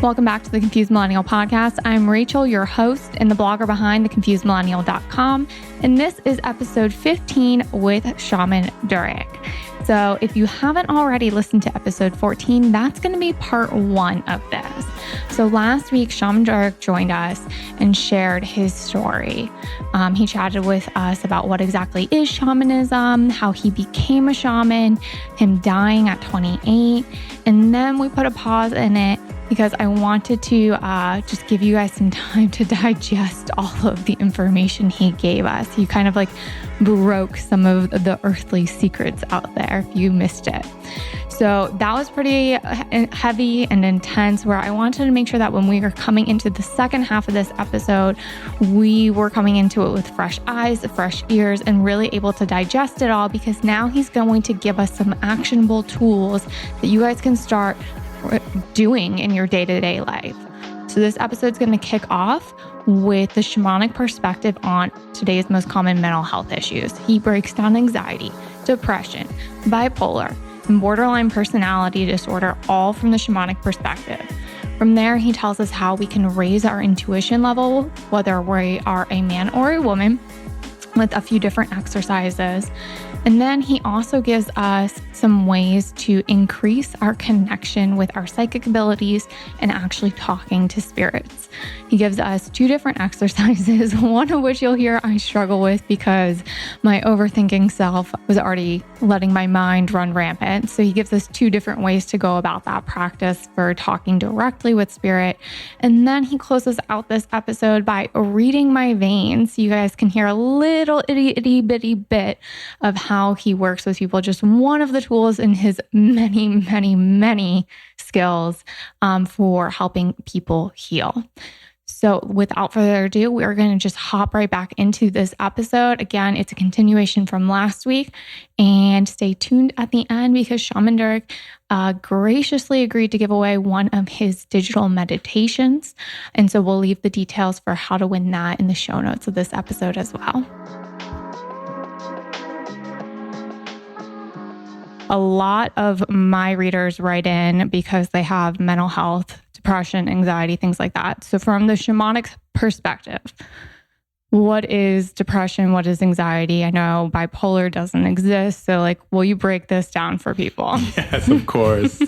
Welcome back to the Confused Millennial podcast. I'm Rachel, your host and the blogger behind theconfusedmillennial.com. And this is episode 15 with Shaman Durek. So if you haven't already listened to episode 14, that's going to be part 1 of this. So last week, Shaman Durek joined us and shared his story. He chatted with us about what exactly is shamanism, how he became a shaman, him dying at 28. And then we put a pause in it because I wanted to just give you guys some time to digest all of the information he gave us. He kind of like broke some of the earthly secrets out there if you missed it. So that was pretty heavy and intense, where I wanted to make sure that when we were coming into the second half of this episode, we were coming into it with fresh eyes, fresh ears, and really able to digest it all, because now he's going to give us some actionable tools that you guys can start doing in your day-to-day life. So this episode is going to kick off with the shamanic perspective on today's most common mental health issues. He breaks down anxiety, depression, bipolar, and borderline personality disorder, all from the shamanic perspective. From there, he tells us how we can raise our intuition level, whether we are a man or a woman, with a few different exercises. And then he also gives us some ways to increase our connection with our psychic abilities and actually talking to spirits. He gives us 2 different exercises, one of which you'll hear I struggle with because my overthinking self was already letting my mind run rampant. So he gives us 2 different ways to go about that practice for talking directly with spirit. And then he closes out this episode by reading my veins, so you guys can hear a little itty bitty bit of how he works with people. Just one of the tools in his many skills for helping people heal. So without further ado, we're going to just hop right back into this episode. Again, it's a continuation from last week, and stay tuned at the end because Shaman Durek graciously agreed to give away one of his digital meditations. And so we'll leave the details for how to win that in the show notes of this episode as well. A lot of my readers write in because they have mental health, depression, anxiety, things like that. So from the shamanic perspective, what is depression? What is anxiety? I know bipolar doesn't exist. So will you break this down for people? Yes, of course.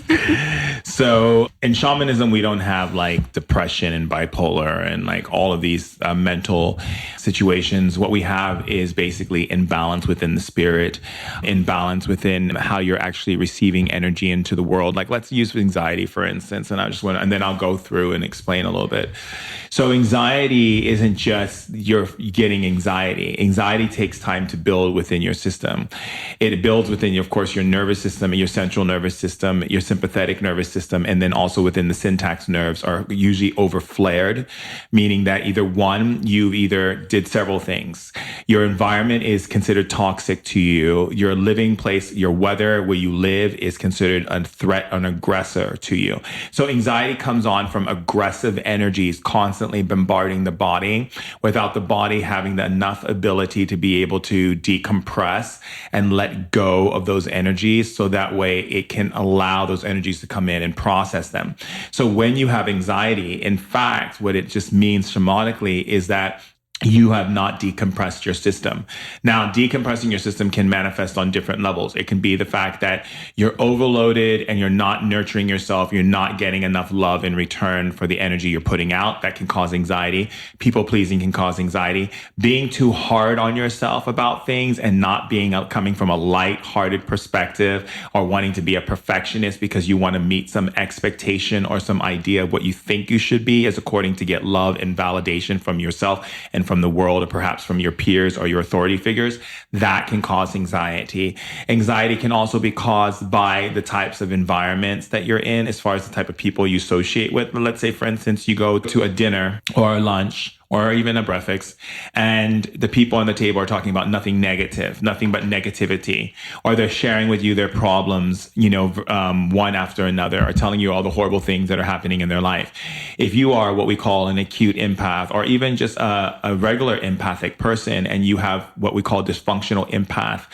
So in shamanism, we don't have depression and bipolar and all of these mental situations. What we have is basically imbalance within the spirit, imbalance within how you're actually receiving energy into the world. Let's use anxiety, for instance, and then I'll go through and explain a little bit. So anxiety isn't just you're getting anxiety. Anxiety takes time to build within your system. It builds within, of course, your nervous system, your central nervous system, your sympathetic nervous system, and then also within the syntax nerves are usually overflared, meaning that you either did several things. Your environment is considered toxic to you. Your living place, your weather, where you live is considered a threat, an aggressor to you. So anxiety comes on from aggressive energies constantly bombarding the body without the body having enough ability to be able to decompress and let go of those energies, so that way it can allow those energies to come in and process them. So when you have anxiety, in fact, what it just means shamanically is that you have not decompressed your system. Now, decompressing your system can manifest on different levels. It can be the fact that you're overloaded and you're not nurturing yourself. You're not getting enough love in return for the energy you're putting out. That can cause anxiety. People pleasing can cause anxiety. Being too hard on yourself about things and not coming from a light-hearted perspective, or wanting to be a perfectionist because you want to meet some expectation or some idea of what you think you should be, as according to get love and validation from yourself and from the world, or perhaps from your peers or your authority figures, that can cause anxiety. Anxiety can also be caused by the types of environments that you're in, as far as the type of people you associate with. Let's say, for instance, you go to a dinner or a lunch or even a prefix, and the people on the table are talking about nothing negative, nothing but negativity, or they're sharing with you their problems, one after another, or telling you all the horrible things that are happening in their life. If you are what we call an acute empath, or even just a regular empathic person, and you have what we call dysfunctional empath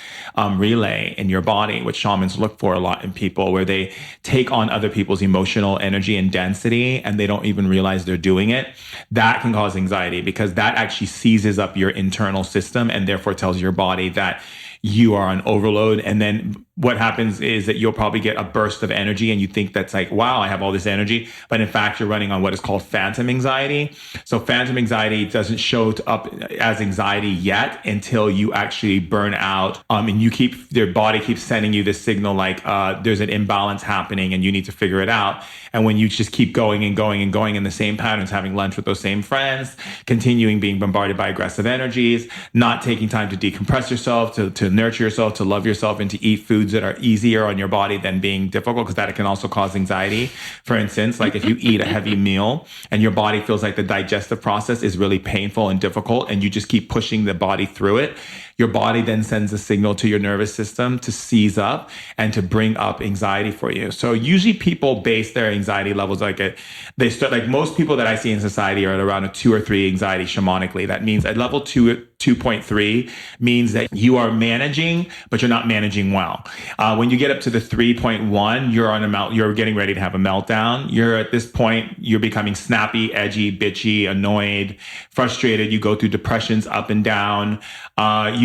relay in your body, which shamans look for a lot in people, where they take on other people's emotional energy and density, and they don't even realize they're doing it, that can cause anxiety, because that actually seizes up your internal system and therefore tells your body that you are on overload. And then what happens is that you'll probably get a burst of energy, and you think that's like, wow, I have all this energy. But in fact, you're running on what is called phantom anxiety. So phantom anxiety doesn't show up as anxiety yet until you actually burn out. And your body keeps sending you this signal like there's an imbalance happening and you need to figure it out. And when you just keep going and going and going in the same patterns, having lunch with those same friends, continuing being bombarded by aggressive energies, not taking time to decompress yourself, to nurture yourself, to love yourself, and to eat foods that are easier on your body than being difficult, because that can also cause anxiety. For instance, like if you eat a heavy meal and your body feels like the digestive process is really painful and difficult, and you just keep pushing the body through it, your body then sends a signal to your nervous system to seize up and to bring up anxiety for you. So usually people base their anxiety levels they start, like most people that I see in society are at around a 2 or 3 anxiety shamanically. That means at level 2.3 means that you are managing, but you're not managing well. When you get up to the 3.1, you're getting ready to have a meltdown. You're at this point, you're becoming snappy, edgy, bitchy, annoyed, frustrated. You go through depressions up and down.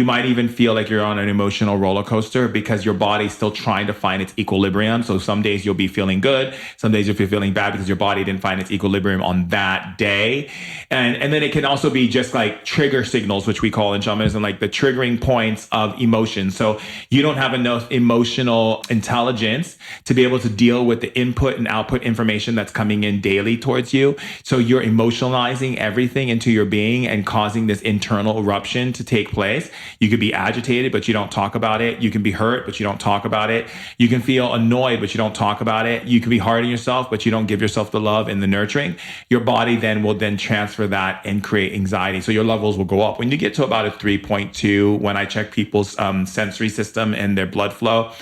You might even feel like you're on an emotional roller coaster because your body's still trying to find its equilibrium. So some days you'll be feeling good. Some days you'll be feeling bad because your body didn't find its equilibrium on that day. And then it can also be just like trigger signals, which we call in shamanism, like the triggering points of emotion. So you don't have enough emotional intelligence to be able to deal with the input and output information that's coming in daily towards you. So you're emotionalizing everything into your being and causing this internal eruption to take place. You could be agitated, but you don't talk about it. You can be hurt, but you don't talk about it. You can feel annoyed, but you don't talk about it. You can be hard on yourself, but you don't give yourself the love and the nurturing. Your body then will transfer that and create anxiety. So your levels will go up. When you get to about a 3.2, when I check people's sensory system and their blood flow,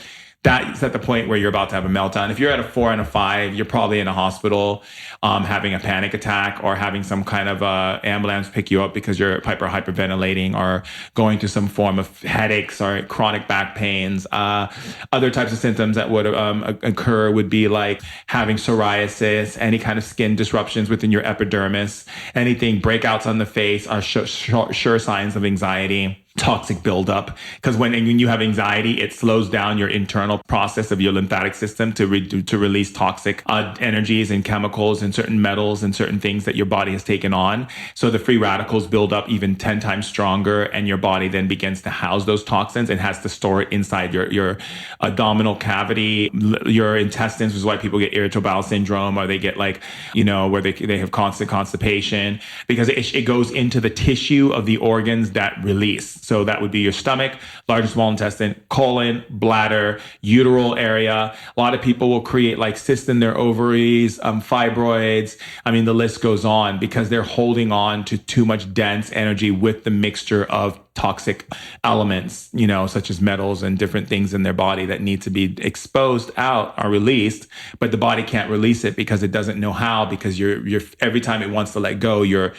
that's at the point where you're about to have a meltdown. If you're at a 4 and a 5, you're probably in a hospital having a panic attack, or having some kind of ambulance pick you up because you're hyperventilating, or going through some form of headaches or chronic back pains. Other types of symptoms that would occur would be like having psoriasis, any kind of skin disruptions within your epidermis, anything, breakouts on the face are sure signs of anxiety. Toxic buildup, because when you have anxiety, it slows down your internal process of your lymphatic system to release toxic energies and chemicals and certain metals and certain things that your body has taken on. So the free radicals build up even 10 times stronger, and your body then begins to house those toxins and has to store it inside your abdominal cavity, your intestines, which is why people get irritable bowel syndrome, or they get where they have constant constipation, because it goes into the tissue of the organs that release. So that would be your stomach, large and small intestine, colon, bladder, uteral area. A lot of people will create like cysts in their ovaries, fibroids. I mean, the list goes on, because they're holding on to too much dense energy with the mixture of toxic elements, such as metals and different things in their body that need to be exposed out or released, but the body can't release it because it doesn't know how, because you're every time it wants to let go, you're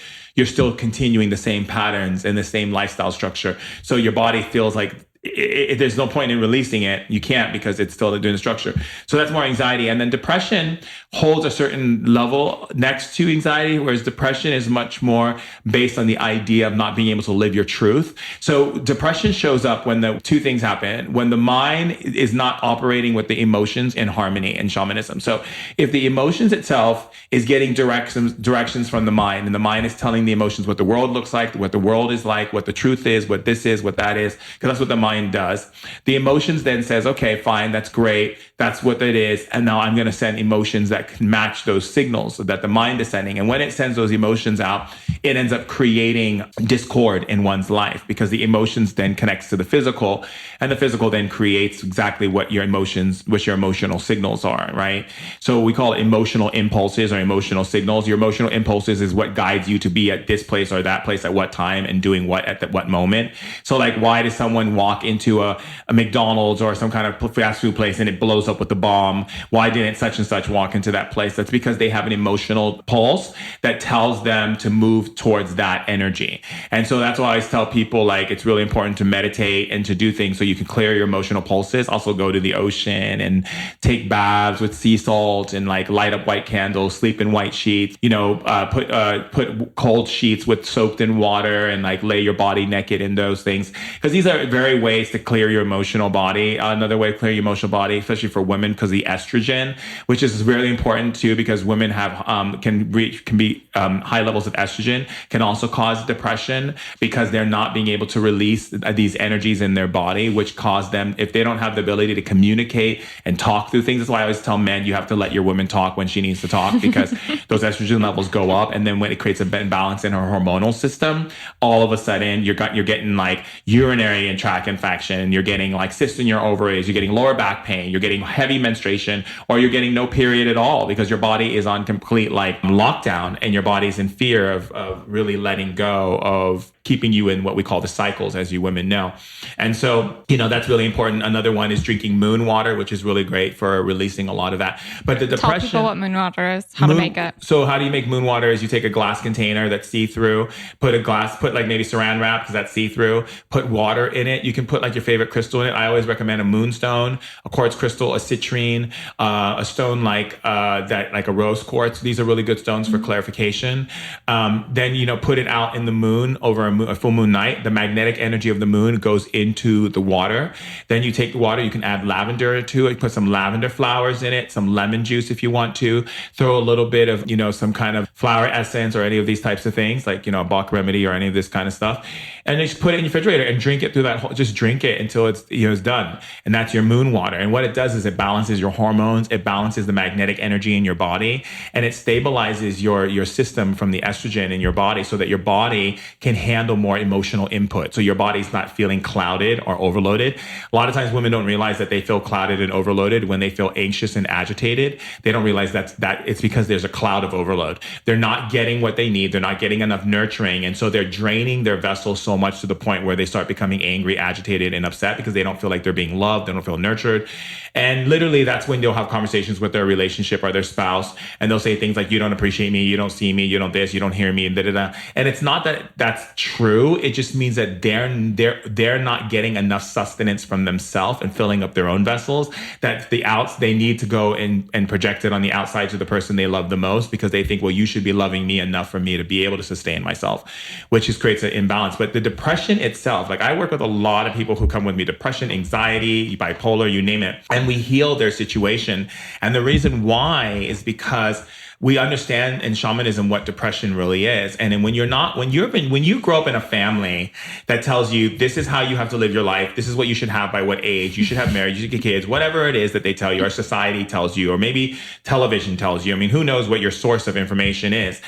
still continuing the same patterns and the same lifestyle structure. So your body feels like there's no point in releasing it. You can't, because it's still doing the structure. So that's more anxiety. And then depression holds a certain level next to anxiety, whereas depression is much more based on the idea of not being able to live your truth. So depression shows up when the two things happen: when the mind is not operating with the emotions in harmony in shamanism. So if the emotions itself is getting directions from the mind, and the mind is telling the emotions what the world looks like, what the world is like, what the truth is, what this is, what that is, because that's what the mind mind does. The emotions then says, okay, fine, that's great. That's what it is. And now I'm going to send emotions that can match those signals that the mind is sending. And when it sends those emotions out, it ends up creating discord in one's life because the emotions then connects to the physical, and the physical then creates exactly what your emotional signals are, right? So we call it emotional impulses or emotional signals. Your emotional impulses is what guides you to be at this place or that place at what time and doing what at what moment. So like, why does someone walk into a McDonald's or some kind of fast food place and it blows up with the bomb? Why didn't such and such walk into that place? That's because they have an emotional pulse that tells them to move towards that energy. And so that's why I always tell people, like, it's really important to meditate and to do things so you can clear your emotional pulses. Also go to the ocean and take baths with sea salt and like light up white candles, sleep in white sheets, put cold sheets with soaked in water and like lay your body naked in those things. Because these are very ways to clear your emotional body. Another way to clear your emotional body, especially for women, because the estrogen, which is really important too, because women have can be high levels of estrogen, can also cause depression because they're not being able to release these energies in their body, which cause them, if they don't have the ability to communicate and talk through things. That's why I always tell men, you have to let your woman talk when she needs to talk, because those estrogen levels go up. And then when it creates a imbalance in her hormonal system, all of a sudden you're getting like urinary and tract infection, you're getting like cysts in your ovaries, you're getting lower back pain, you're getting heavy menstruation, or you're getting no period at all because your body is on complete like lockdown and your body's in fear of really letting go of keeping you in what we call the cycles, as you women know. And so, that's really important. Another one is drinking moon water, which is really great for releasing a lot of that. But the depression... Tell people what moon water is, how to make it. So how do you make moon water is you take a glass container that's see-through, put like maybe saran wrap because that's see-through, put water in it. You can put like your favorite crystal in it. I always recommend a moonstone, a quartz crystal, a citrine, a stone like a rose quartz. These are really good stones for clarification. Then, put it out in the moon over a full moon night. The magnetic energy of the moon goes into the water. Then you take the water, you can add lavender to it, put some lavender flowers in it, some lemon juice if you want to, throw a little bit of, some kind of flower essence or any of these types of things, like, Bach remedy or any of this kind of stuff. And then just put it in your refrigerator and drink it through just drink it until it's, it's done. And that's your moon water. And what it does is it balances your hormones, it balances the magnetic energy in your body, and it stabilizes your system from the estrogen in your body so that your body can handle more emotional input. So your body's not feeling clouded or overloaded. A lot of times women don't realize that they feel clouded and overloaded when they feel anxious and agitated. They don't realize that it's because there's a cloud of overload. They're not getting what they need. They're not getting enough nurturing. And so they're draining their vessel so much to the point where they start becoming angry, agitated, and upset because they don't feel like they're being loved. They don't feel nurtured. And literally that's when they'll have conversations with their relationship or their spouse. And they'll say things like, you don't appreciate me. You don't see me. You don't this, you don't hear me. And da-da-da. And it's not that that's true. It just means that they're not getting enough sustenance from themselves and filling up their own vessels, that they need to go and project it on the outside to the person they love the most, because they think, well, you should be loving me enough for me to be able to sustain myself, which creates an imbalance. But the depression itself, like I work with a lot of people who come with me, depression, anxiety, bipolar, you name it, and we heal their situation. And the reason why is because we understand in shamanism what depression really is. And then when you grow up in a family that tells you this is how you have to live your life, this is what you should have by what age, you should have marriage, you should get kids, whatever it is that they tell you, or society tells you, or maybe television tells you. I mean, who knows what your source of information is?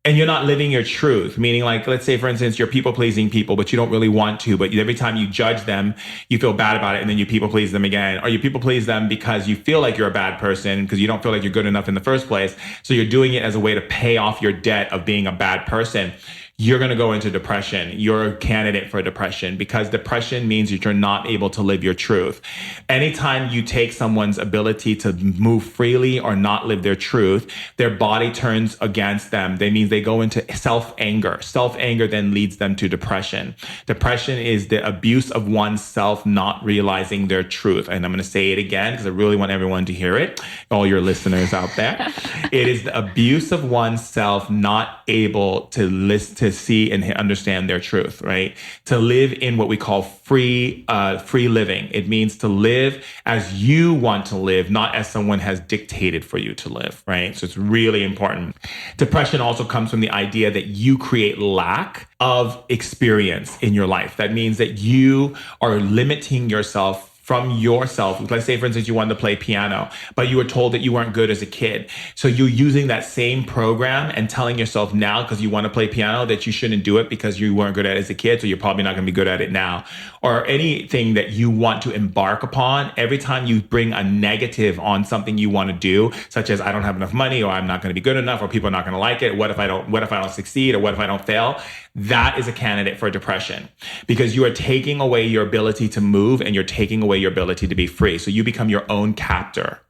And you're not living your truth, meaning like, let's say, for instance, you're people-pleasing people, but you don't really want to, but every time you judge them, you feel bad about it, and then you people-please them again. Or you people-please them because you feel like you're a bad person, because you don't feel like you're good enough in the first place. So you're doing it as a way to pay off your debt of being a bad person. You're going to go into depression. You're a candidate for depression, because depression means that you're not able to live your truth. Anytime you take someone's ability to move freely or not live their truth, their body turns against them. That means they go into self-anger. Self-anger then leads them to depression. Depression is the abuse of oneself not realizing their truth. And I'm going to say it again because I really want everyone to hear it, all your listeners out there. It is the abuse of oneself not able to listen, to see and understand their truth, right? To live in what we call free living. It means to live as you want to live, not as someone has dictated for you to live, right? So it's really important. Depression also comes from the idea that you create lack of experience in your life. That means that you are limiting yourself from yourself. Let's say, for instance, you wanted to play piano, but you were told that you weren't good as a kid. So you're using that same program and telling yourself now, because you want to play piano, that you shouldn't do it because you weren't good at it as a kid. So you're probably not going to be good at it now. Or anything that you want to embark upon, every time you bring a negative on something you want to do, such as I don't have enough money, or I'm not going to be good enough, or people are not going to like it. What if I don't succeed? Or what if I don't fail? That is a candidate for depression, because you are taking away your ability to move and you're taking away your ability to be free. So you become your own captor,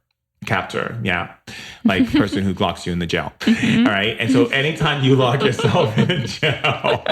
yeah. Like person who locks you in the jail. All right. And so anytime you lock yourself in jail,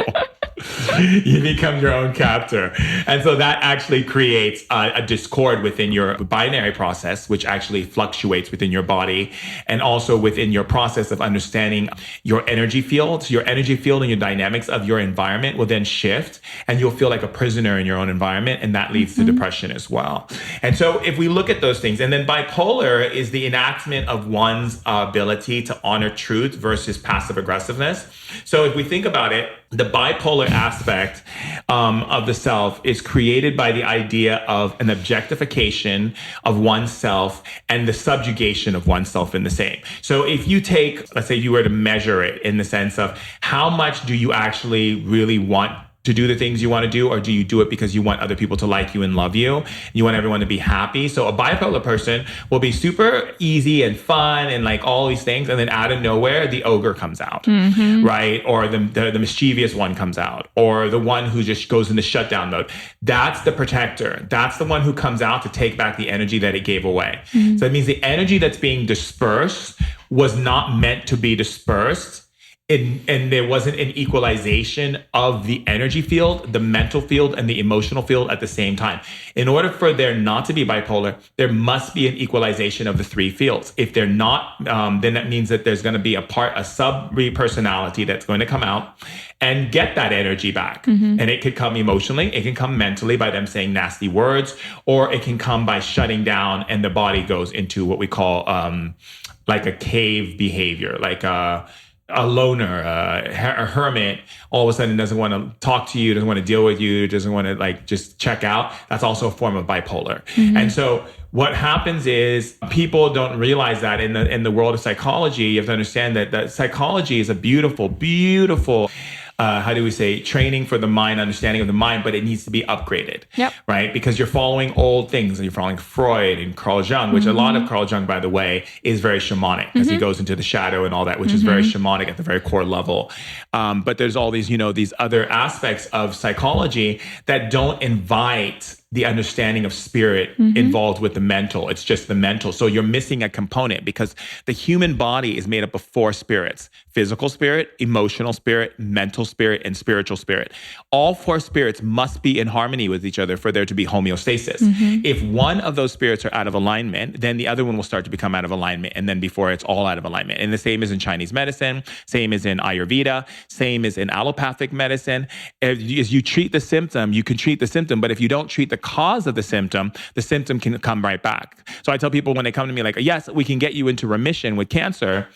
you become your own captor. And so that actually creates a discord within your binary process, which actually fluctuates within your body, and also within your process of understanding your energy field. So your energy field and your dynamics of your environment will then shift, and you'll feel like a prisoner in your own environment. And that leads to depression as well. And so if we look at those things, and then bipolar is the enactment of one's ability to honor truth versus passive aggressiveness. So if we think about it, the bipolar aspect of the self is created by the idea of an objectification of oneself and the subjugation of oneself in the same. So if you take, let's say you were to measure it in the sense of how much do you actually really want to do the things you want to do, or do you do it because you want other people to like you and love you? You want everyone to be happy. So a bipolar person will be super easy and fun and like all these things. And then out of nowhere, the ogre comes out, right? Or the mischievous one comes out, or the one who just goes into shutdown mode. That's the protector. That's the one who comes out to take back the energy that it gave away. So it means the energy that's being dispersed was not meant to be dispersed. And there wasn't an equalization of the energy field, the mental field, and the emotional field at the same time. In order for there not to be bipolar, there must be an equalization of the three fields. If they're not, then that means that there's going to be a sub-personality that's going to come out and get that energy back. And it could come emotionally, it can come mentally by them saying nasty words, or it can come by shutting down and the body goes into what we call like a cave behavior, like a loner, a hermit, all of a sudden doesn't want to talk to you, doesn't want to deal with you, doesn't want to like just check out. That's also a form of bipolar. And so what happens is people don't realize that in the world of psychology, you have to understand that psychology is a beautiful, beautiful how do we say, training for the mind, understanding of the mind, but it needs to be upgraded, right? Because you're following old things, and you're following Freud and Carl Jung, which a lot of Carl Jung, by the way, is very shamanic, because he goes into the shadow and all that, which is very shamanic at the very core level. But there's all these, these other aspects of psychology that don't invite the understanding of spirit involved with the mental. It's just the mental. So you're missing a component, because the human body is made up of 4 spirits: physical spirit, emotional spirit, mental spirit, and spiritual spirit. All 4 spirits must be in harmony with each other for there to be homeostasis. If one of those spirits are out of alignment, then the other one will start to become out of alignment. And then before it's all out of alignment. And the same is in Chinese medicine, same is in Ayurveda, same is in allopathic medicine. As you treat the symptom, you can treat the symptom, but if you don't treat the cause of the symptom can come right back. So I tell people when they come to me like, yes, we can get you into remission with cancer.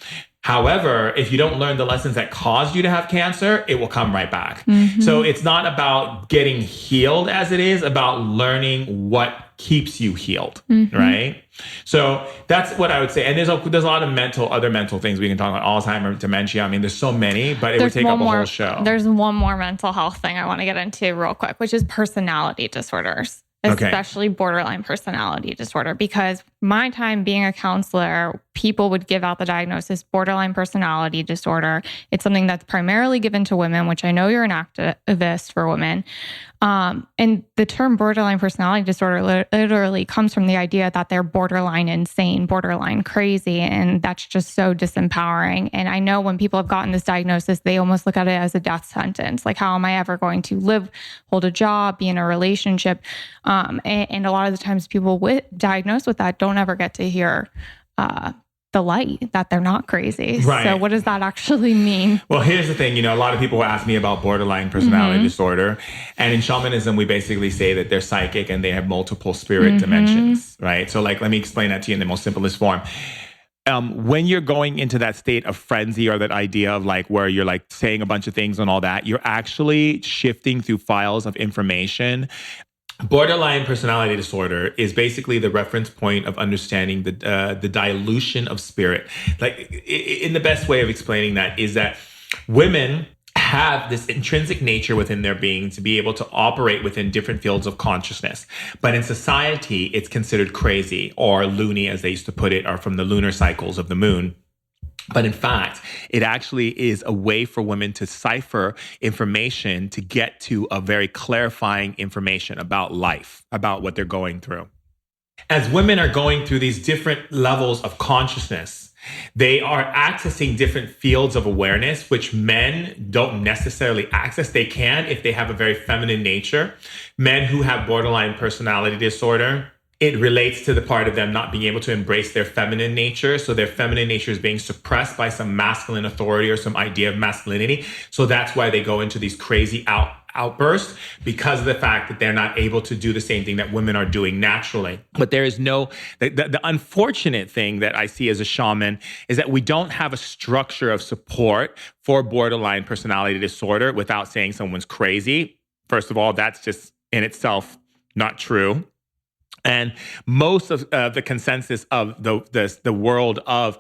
However, if you don't learn the lessons that caused you to have cancer, it will come right back. So it's not about getting healed as it is about learning what keeps you healed, right? So that's what I would say. And there's a lot of other mental things we can talk about: Alzheimer's, dementia. I mean, there's so many, but it would take up a whole show. There's one more mental health thing I want to get into real quick, which is personality disorders. Especially borderline personality disorder, because my time being a counselor, people would give out the diagnosis borderline personality disorder. It's something that's primarily given to women, which I know you're an activist for women. And the term borderline personality disorder literally comes from the idea that they're borderline insane, borderline crazy. And that's just so disempowering. And I know when people have gotten this diagnosis, they almost look at it as a death sentence. Like, how am I ever going to live, hold a job, be in a relationship? And a lot of the times people diagnosed with that don't ever get to hear the light, that they're not crazy. Right. So what does that actually mean? Well, here's the thing. A lot of people ask me about borderline personality disorder. And in shamanism, we basically say that they're psychic and they have multiple spirit dimensions, right? So let me explain that to you in the most simplest form. When you're going into that state of frenzy or that idea of where you're saying a bunch of things and all that, you're actually shifting through files of information. Borderline personality disorder is basically the reference point of understanding the dilution of spirit. In the best way of explaining that is that women have this intrinsic nature within their being to be able to operate within different fields of consciousness. But in society, it's considered crazy or loony, as they used to put it, or from the lunar cycles of the moon. But in fact, it actually is a way for women to cipher information to get to a very clarifying information about life, about what they're going through. As women are going through these different levels of consciousness, they are accessing different fields of awareness, which men don't necessarily access. They can if they have a very feminine nature. Men who have borderline personality disorder, it relates to the part of them not being able to embrace their feminine nature. So their feminine nature is being suppressed by some masculine authority or some idea of masculinity. So that's why they go into these crazy outbursts, because of the fact that they're not able to do the same thing that women are doing naturally. But there is the unfortunate thing that I see as a shaman is that we don't have a structure of support for borderline personality disorder without saying someone's crazy. First of all, that's just in itself not true. And most of the consensus of the world of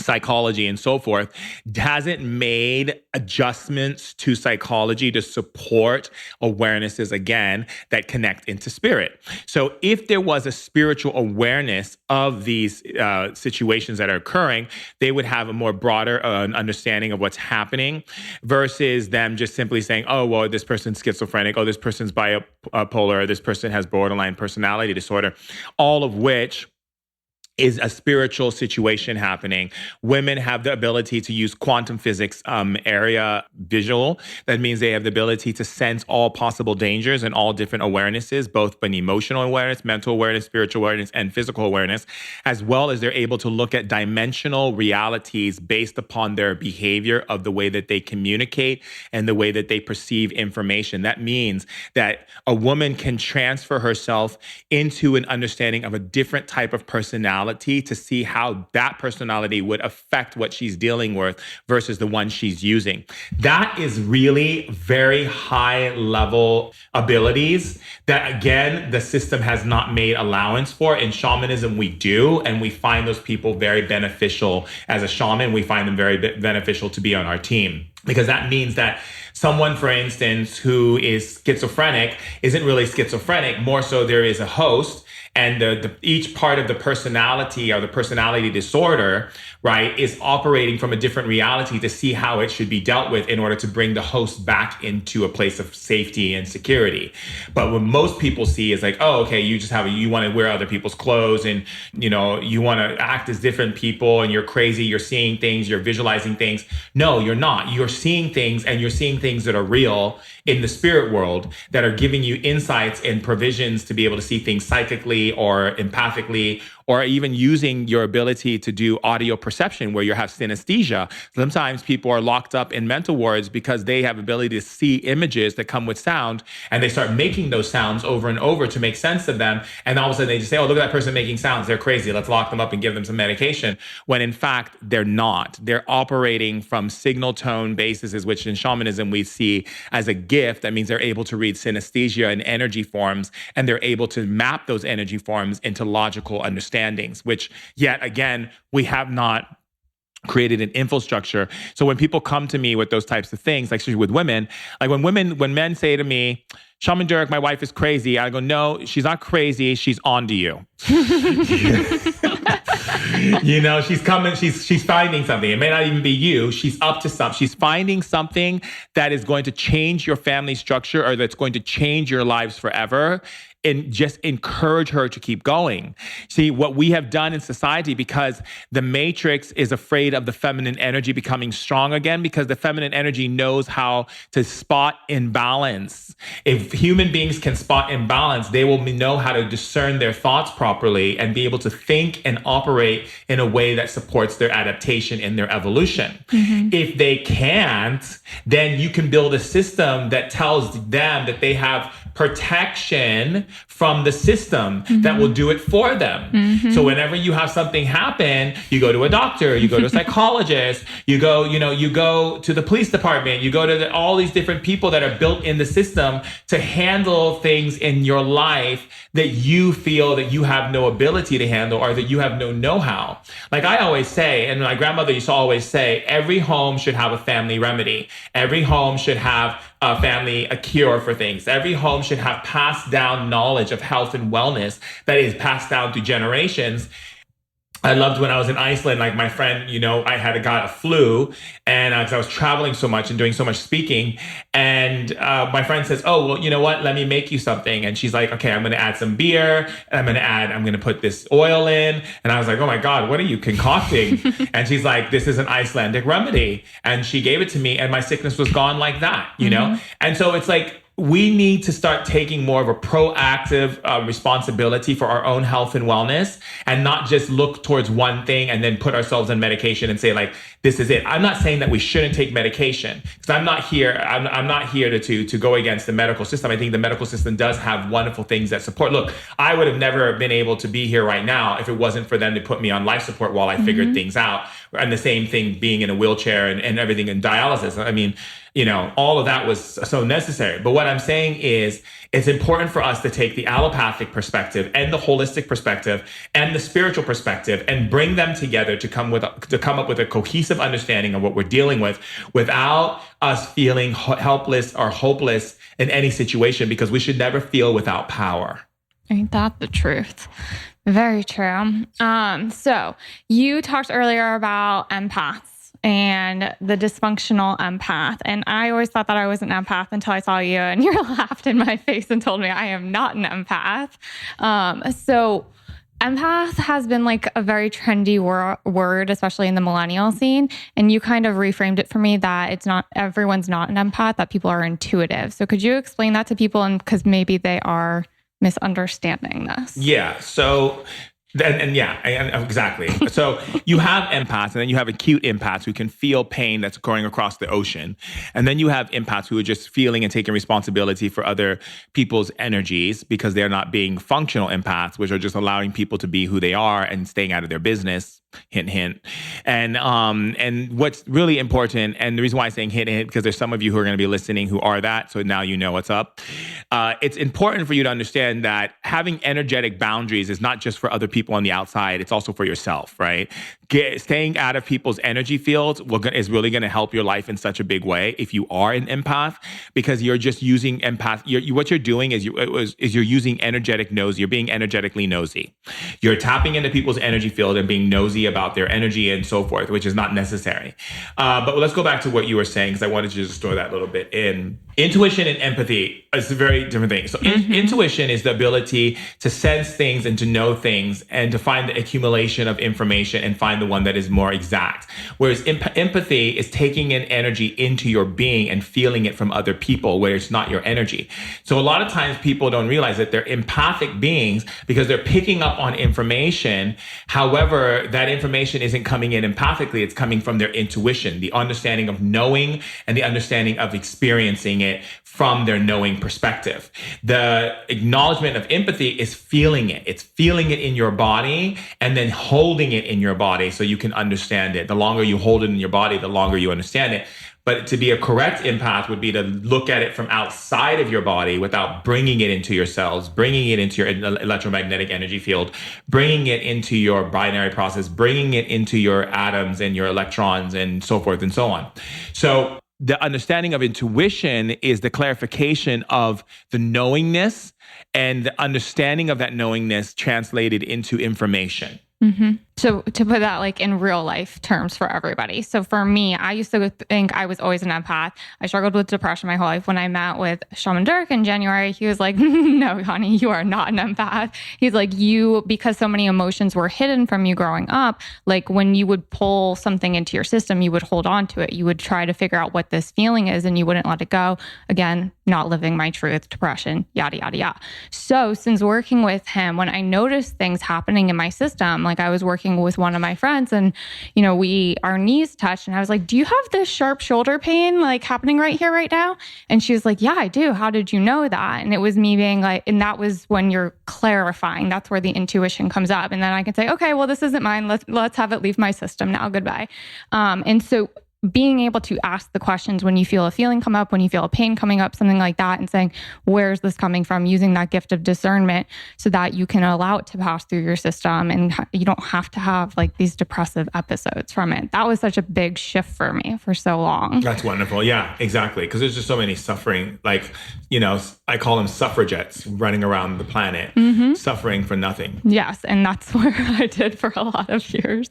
psychology and so forth hasn't made adjustments to psychology to support awarenesses, again, that connect into spirit. So if there was a spiritual awareness of these situations that are occurring, they would have a more broader understanding of what's happening versus them just simply saying, oh, well, this person's schizophrenic, oh, this person's bipolar, this person has borderline personality disorder, all of which is a spiritual situation happening. Women have the ability to use quantum physics area visual. That means they have the ability to sense all possible dangers and all different awarenesses, both an emotional awareness, mental awareness, spiritual awareness, and physical awareness, as well as they're able to look at dimensional realities based upon their behavior of the way that they communicate and the way that they perceive information. That means that a woman can transfer herself into an understanding of a different type of personality to see how that personality would affect what she's dealing with versus the one she's using. That is really very high level abilities that, again, the system has not made allowance for. In shamanism, we do, and we find those people very beneficial. As a shaman, we find them very beneficial to be on our team. Because that means that someone, for instance, who is schizophrenic isn't really schizophrenic. More so, there is a host, and each part of the personality or the personality disorder, right, is operating from a different reality to see how it should be dealt with in order to bring the host back into a place of safety and security. But what most people see is oh, okay, you want to wear other people's clothes, and you want to act as different people, and you're crazy, you're seeing things, you're visualizing things. No, you're not. You're seeing things, and you're seeing things that are real in the spirit world that are giving you insights and provisions to be able to see things psychically or empathically, or even using your ability to do audio perception where you have synesthesia. Sometimes people are locked up in mental wards because they have ability to see images that come with sound, and they start making those sounds over and over to make sense of them. And all of a sudden they just say, oh, look at that person making sounds. They're crazy. Let's lock them up and give them some medication. When in fact, they're not. They're operating from signal tone bases, which in shamanism we see as a gift. That means they're able to read synesthesia and energy forms, and they're able to map those energy forms into logical understandings, which yet again, we have not created an infrastructure. So when people come to me with those types of things, especially with women, when men say to me, Shaman Durek, my wife is crazy, I go, no, she's not crazy, she's on to you. She's coming, she's finding something. It may not even be you. She's up to something. She's finding something that is going to change your family structure, or that's going to change your lives forever. just encourage her to keep going. See, what we have done in society, because the matrix is afraid of the feminine energy becoming strong again, because the feminine energy knows how to spot imbalance. If human beings can spot imbalance, they will know how to discern their thoughts properly and be able to think and operate in a way that supports their adaptation and their evolution. If they can't, then you can build a system that tells them that they have protection from the system that will do it for them. So whenever you have something happen, you go to a doctor, you go to a psychologist, you go to the police department, you go to all these different people that are built in the system to handle things in your life that you feel that you have no ability to handle or that you have no know-how. Like I always say, and my grandmother used to always say, every home should have a family remedy. Every home should have a cure for things. Every home should have passed down knowledge of health and wellness that is passed down through generations. I loved when I was in Iceland, like my friend, I had got a flu, and I was traveling so much and doing so much speaking. And my friend says, oh, well, you know what? Let me make you something. And she's like, okay, I'm going to add some beer, and I'm going to put this oil in. And I was like, oh my God, what are you concocting? And she's like, this is an Icelandic remedy. And she gave it to me, and my sickness was gone like that, you know? And so it's like, we need to start taking more of a proactive responsibility for our own health and wellness, and not just look towards one thing and then put ourselves on medication and say like, this is it. I'm not saying that we shouldn't take medication, because I'm not here to go against the medical system. I think the medical system does have wonderful things that support. Look, I would have never been able to be here right now if it wasn't for them to put me on life support while I figured things out. And the same thing being in a wheelchair and everything in dialysis. I mean, all of that was so necessary. But what I'm saying is, it's important for us to take the allopathic perspective and the holistic perspective and the spiritual perspective and bring them together to come up with a cohesive understanding of what we're dealing with, without us feeling helpless or hopeless in any situation, because we should never feel without power. Ain't that the truth? Very true. So you talked earlier about empaths and the dysfunctional empath. And I always thought that I was an empath until I saw you and you laughed in my face and told me I am not an empath. So empath has been like a very trendy word, especially in the millennial scene. And you kind of reframed it for me that everyone's not an empath, that people are intuitive. So could you explain that to people? And because maybe they are misunderstanding this. Yeah. So exactly. So you have empaths, and then you have acute empaths who can feel pain that's occurring across the ocean. And then you have empaths who are just feeling and taking responsibility for other people's energies, because they're not being functional empaths, which are just allowing people to be who they are and staying out of their business. Hint, hint. And what's really important, and the reason why I'm saying hint, hint, because there's some of you who are going to be listening who are that, so now you know what's up. It's important for you to understand that having energetic boundaries is not just for other people on the outside, it's also for yourself, right? Staying out of people's energy fields is really going to help your life in such a big way if you are an empath, because you're just using empath. What you're doing is you're using energetic nosy. You're being energetically nosy. You're tapping into people's energy field and being nosy about their energy and so forth, which is not necessary. But let's go back to what you were saying, because I wanted to just throw that little bit in. Intuition and empathy is a very different thing. So intuition is the ability to sense things and to know things and to find the accumulation of information and find the one that is more exact. Whereas empathy is taking in energy into your being and feeling it from other people where it's not your energy. So a lot of times people don't realize that they're empathic beings because they're picking up on information. However, that information isn't coming in empathically. It's coming from their intuition, the understanding of knowing and the understanding of experiencing it from their knowing perspective. The acknowledgement of empathy is feeling it. It's feeling it in your body and then holding it in your body so you can understand it. The longer you hold it in your body, the longer you understand it. But to be a correct empath would be to look at it from outside of your body without bringing it into your cells, bringing it into your electromagnetic energy field, bringing it into your binary process, bringing it into your atoms and your electrons and so forth and so on. So the understanding of intuition is the clarification of the knowingness and the understanding of that knowingness translated into information. So to put that like in real life terms for everybody. So for me, I used to think I was always an empath. I struggled with depression my whole life. When I met with Shaman Durek in January, he was like, no, honey, you are not an empath. He's like, because so many emotions were hidden from you growing up, like when you would pull something into your system, you would hold on to it. You would try to figure out what this feeling is and you wouldn't let it go. Again, not living my truth, depression, yada, yada, yada. So since working with him, when I noticed things happening in my system, like I was working with one of my friends and, our knees touched and I was like, do you have this sharp shoulder pain like happening right here, right now? And she was like, yeah, I do. How did you know that? And it was me being like, and that was when you're clarifying. That's where the intuition comes up. And then I can say, okay, well, this isn't mine. Let's have it leave my system now. Goodbye. And so being able to ask the questions when you feel a feeling come up, when you feel a pain coming up, something like that, and saying, where's this coming from? Using that gift of discernment so that you can allow it to pass through your system and you don't have to have like these depressive episodes from it. That was such a big shift for me for so long. That's wonderful. Yeah, exactly. Because there's just so many suffering, like, I call them suffragettes running around the planet, suffering for nothing. Yes. And that's what I did for a lot of years.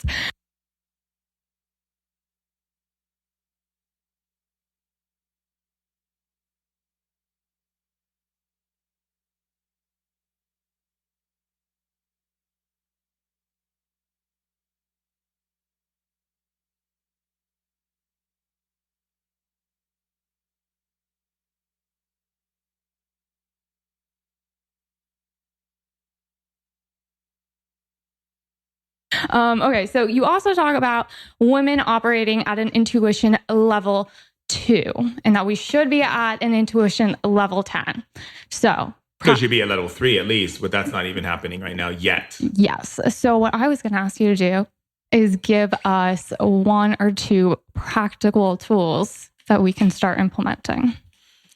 Okay, so you also talk about women operating at an intuition level 2, and that we should be at an intuition level 10. So there should be a level 3 at least, but that's not even happening right now yet. Yes. So what I was going to ask you to do is give us 1 or 2 practical tools that we can start implementing.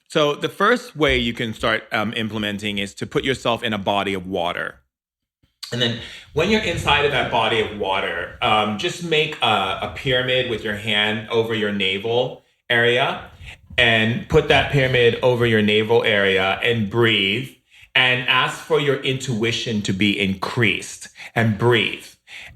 So the first way you can start implementing is to put yourself in a body of water. And then when you're inside of that body of water, just make a pyramid with your hand over your navel area and put that pyramid over your navel area and breathe and ask for your intuition to be increased and breathe.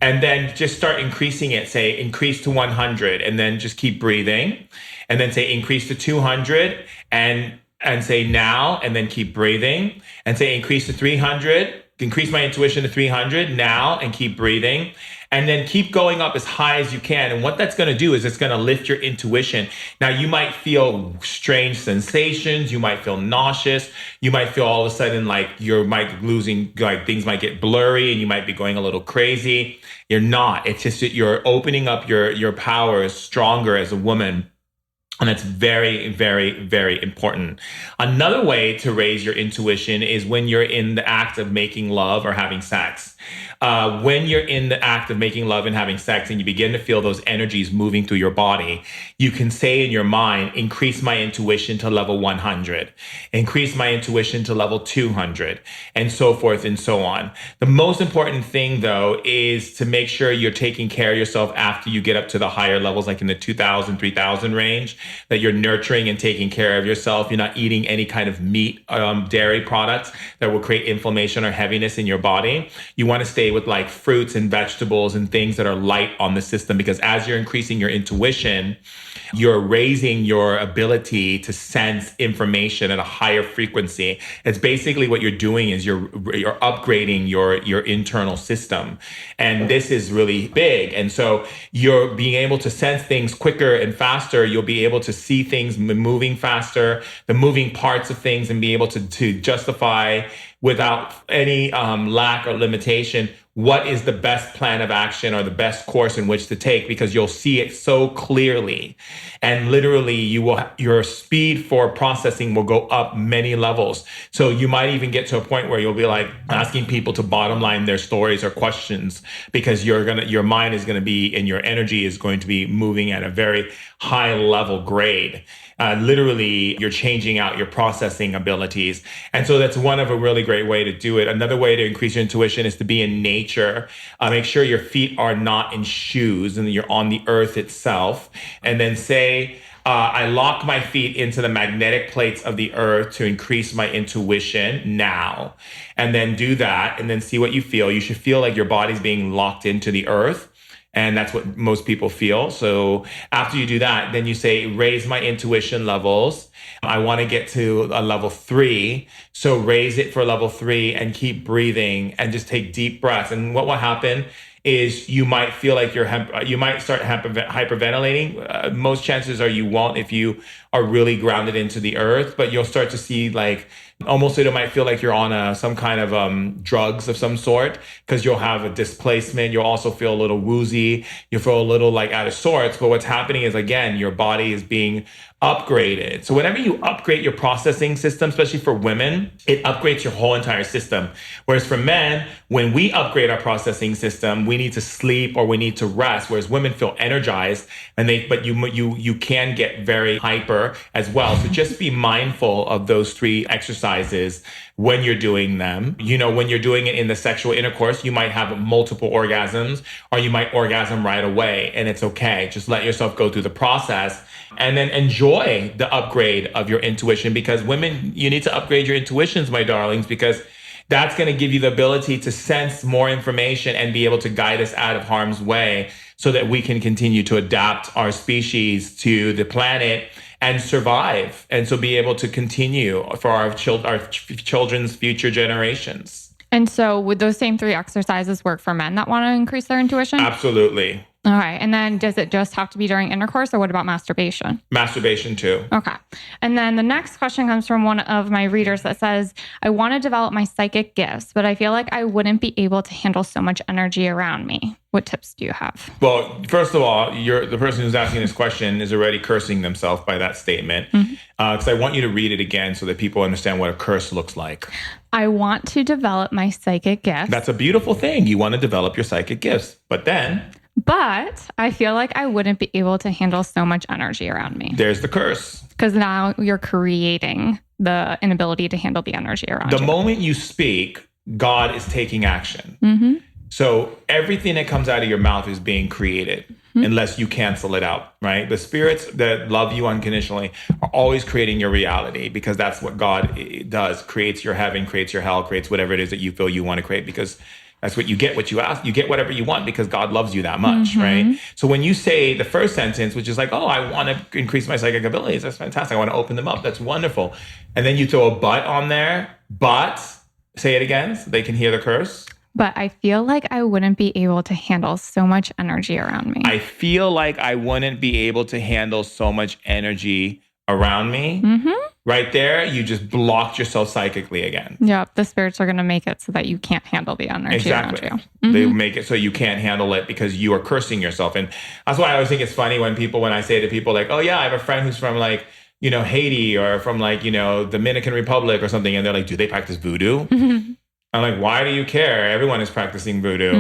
And then just start increasing it. Say increase to 100 and then just keep breathing. And then say increase to 200 and say now and then keep breathing. And say increase to 300. Increase my intuition to 300 now and keep breathing. And then keep going up as high as you can. And what that's going to do is it's going to lift your intuition. Now, you might feel strange sensations. You might feel nauseous. You might feel all of a sudden like you might losing, like things might get blurry and you might be going a little crazy. You're not. It's just that you're opening up your powers stronger as a woman. And that's very, very, very important. Another way to raise your intuition is when you're in the act of making love or having sex. When you're in the act of making love and having sex and you begin to feel those energies moving through your body, you can say in your mind, increase my intuition to level 100, increase my intuition to level 200, and so forth and so on. The most important thing, though, is to make sure you're taking care of yourself after you get up to the higher levels, like in the 2,000, 3,000 range, that you're nurturing and taking care of yourself. You're not eating any kind of meat, dairy products that will create inflammation or heaviness in your body. You want to stay with like fruits and vegetables and things that are light on the system, because as you're increasing your intuition, you're raising your ability to sense information at a higher frequency. It's basically what you're doing is you're upgrading your internal system. And this is really big. And so you're being able to sense things quicker and faster. You'll be able to see things moving faster, the moving parts of things, and be able to justify without any lack or limitation what is the best plan of action or the best course in which to take, because you'll see it so clearly. And literally your speed for processing will go up many levels. So you might even get to a point where you'll be like asking people to bottom line their stories or questions, because your mind is going to be, and your energy is going to be moving at a very high level grade. Literally, you're changing out your processing abilities. And so that's one of a really great way to do it. Another way to increase your intuition is to be in nature. Make sure your feet are not in shoes and you're on the earth itself. And then say, I lock my feet into the magnetic plates of the earth to increase my intuition now. And then do that and then see what you feel. You should feel like your body's being locked into the earth. And that's what most people feel. So after you do that, then you say, raise my intuition levels. I want to get to a level 3. So raise it for level 3 and keep breathing and just take deep breaths. And what will happen is you might feel like you might start hyperventilating. Most chances are you won't if you are really grounded into the earth, but you'll start to see like almost it might feel like you're on some kind of drugs of some sort because you'll have a displacement. You'll also feel a little woozy. You'll feel a little like out of sorts. But what's happening is, again, your body is being upgraded. So whenever you upgrade your processing system, especially for women, it upgrades your whole entire system. Whereas for men, when we upgrade our processing system, we need to sleep or we need to rest. Whereas women feel energized but you can get very hyper as well. So just be mindful of those 3 exercises when you're doing them. You know, when you're doing it in the sexual intercourse, you might have multiple orgasms or you might orgasm right away, and it's okay. Just let yourself go through the process and then enjoy the upgrade of your intuition, because women, you need to upgrade your intuitions, my darlings, because that's going to give you the ability to sense more information and be able to guide us out of harm's way so that we can continue to adapt our species to the planet and survive. And so be able to continue for our children's future generations. And so would those same 3 exercises work for men that want to increase their intuition? Absolutely. All right. And then does it just have to be during intercourse, or what about masturbation? Masturbation too. Okay. And then the next question comes from one of my readers that says, I want to develop my psychic gifts, but I feel like I wouldn't be able to handle so much energy around me. What tips do you have? Well, first of all, the person who's asking this question is already cursing themselves by that statement. Because I want you to read it again so that people understand what a curse looks like. I want to develop my psychic gifts. That's a beautiful thing. You want to develop your psychic gifts. But I feel like I wouldn't be able to handle so much energy around me. There's the curse. Because now you're creating the inability to handle the energy around you. The moment you speak, God is taking action. So everything that comes out of your mouth is being created unless you cancel it out, right? The spirits that love you unconditionally are always creating your reality, because that's what God does. Creates your heaven, creates your hell, creates whatever it is that you feel you want to create, because that's what you get, what you ask. You get whatever you want because God loves you that much, right? So when you say the first sentence, which is like, oh, I want to increase my psychic abilities, that's fantastic. I want to open them up. That's wonderful. And then you throw a but on there, but say it again so they can hear the curse. But I feel like I wouldn't be able to handle so much energy around me. I feel like I wouldn't be able to handle so much energy around me. Right there, you just blocked yourself psychically again. Yep, the spirits are going to make it so that you can't handle the energy around you. They make it so you can't handle it because you are cursing yourself. And that's why I always think it's funny when I say to people like, oh yeah, I have a friend who's from like, Haiti or from like, Dominican Republic or something. And they're like, do they practice voodoo? I'm like, why do you care? Everyone is practicing voodoo.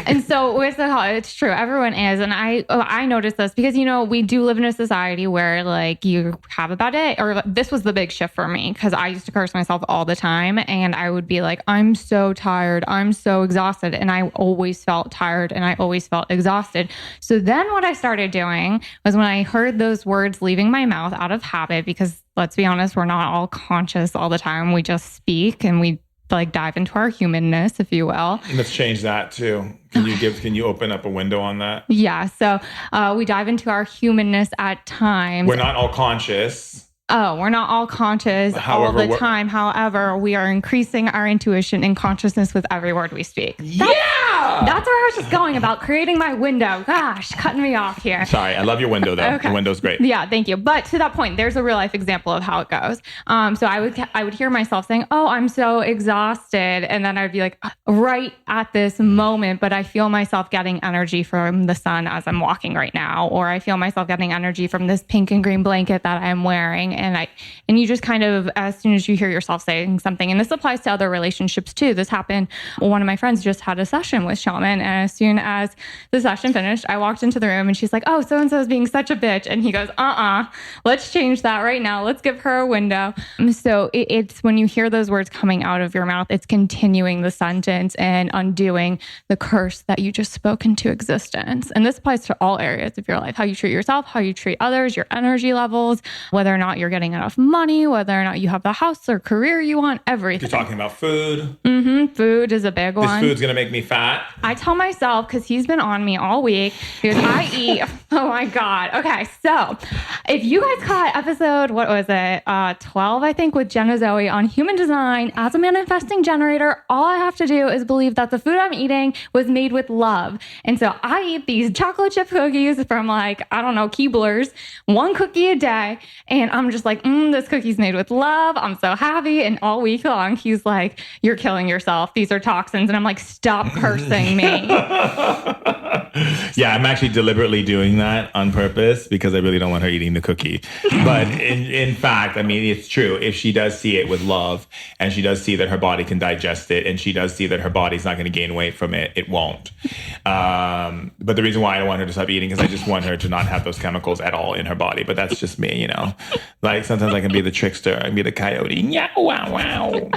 And so it's true. Everyone is. And I noticed this because, we do live in a society where like you have a bad day, or this was the big shift for me because I used to curse myself all the time. And I would be like, I'm so tired. I'm so exhausted. And I always felt tired and I always felt exhausted. So then what I started doing was when I heard those words leaving my mouth out of habit, because let's be honest, we're not all conscious all the time. We just speak and we like dive into our humanness, if you will. Let's change that too. Can you open up a window on that? Yeah. So we dive into our humanness at times. We're not all conscious. Oh, we're not all conscious all the time. However, we are increasing our intuition and consciousness with every word we speak. That's where I was just going about creating my window. Gosh, cutting me off here. Sorry, I love your window though. Okay. The window's great. Yeah, thank you. But to that point, there's a real life example of how it goes. So I would hear myself saying, "Oh, I'm so exhausted," and then I'd be like, "Right at this moment," but I feel myself getting energy from the sun as I'm walking right now, or I feel myself getting energy from this pink and green blanket that I'm wearing. And you just kind of, as soon as you hear yourself saying something, and this applies to other relationships too. This happened. One of my friends just had a session with Shaman. And as soon as the session finished, I walked into the room and she's like, oh, so-and-so is being such a bitch. And he goes, let's change that right now. Let's give her a window. So it's when you hear those words coming out of your mouth, it's continuing the sentence and undoing the curse that you just spoke into existence. And this applies to all areas of your life, how you treat yourself, how you treat others, your energy levels, whether or not you're getting enough money, whether or not you have the house or career you want, everything. You're talking about food. Food is a big one. This food's going to make me fat. I tell myself, because he's been on me all week, because I eat. Oh my God. Okay. So if you guys caught episode, what was it? 12, I think, with Jenna Zoe on human design as a manifesting generator, all I have to do is believe that the food I'm eating was made with love. And so I eat these chocolate chip cookies from Keebler's, one cookie a day. And I'm just like, this cookie's made with love. I'm so happy. And all week long, he's like, you're killing yourself. These are toxins. And I'm like, stop cursing me. Yeah, I'm actually deliberately doing that on purpose because I really don't want her eating the cookie. But in fact, I mean, it's true. If she does see it with love and she does see that her body can digest it and she does see that her body's not going to gain weight from it, it won't. But the reason why I don't want her to stop eating is I just want her to not have those chemicals at all in her body. But that's just me, Like sometimes I can be the trickster. I can be the coyote. Yeah, wow.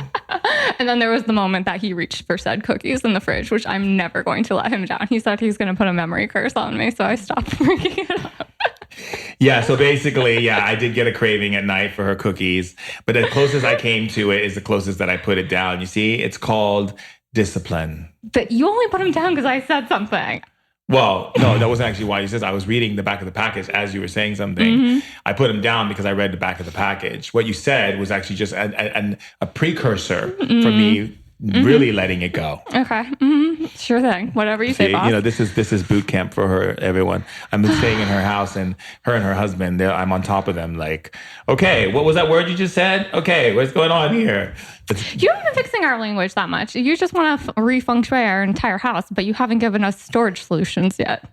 And then there was the moment that he reached for said cookies in the fridge, which I'm never going to let him down. He said he's going to put a memory curse on me, so I stopped bringing it up. Yeah, so basically, I did get a craving at night for her cookies, but the closest I came to it is the closest that I put it down. You see, it's called discipline. But you only put them down because I said something. Well, no, that wasn't actually why you said. I was reading the back of the package as you were saying something. I put them down because I read the back of the package. What you said was actually just a precursor for me really letting it go. Okay. Sure thing. Whatever you say, boss. This is boot camp for her, everyone. I'm staying in her house and her husband, I'm on top of them like, okay, what was that word you just said? Okay, what's going on here? You haven't been fixing our language that much. You just want to refeng shui our entire house, but you haven't given us storage solutions yet.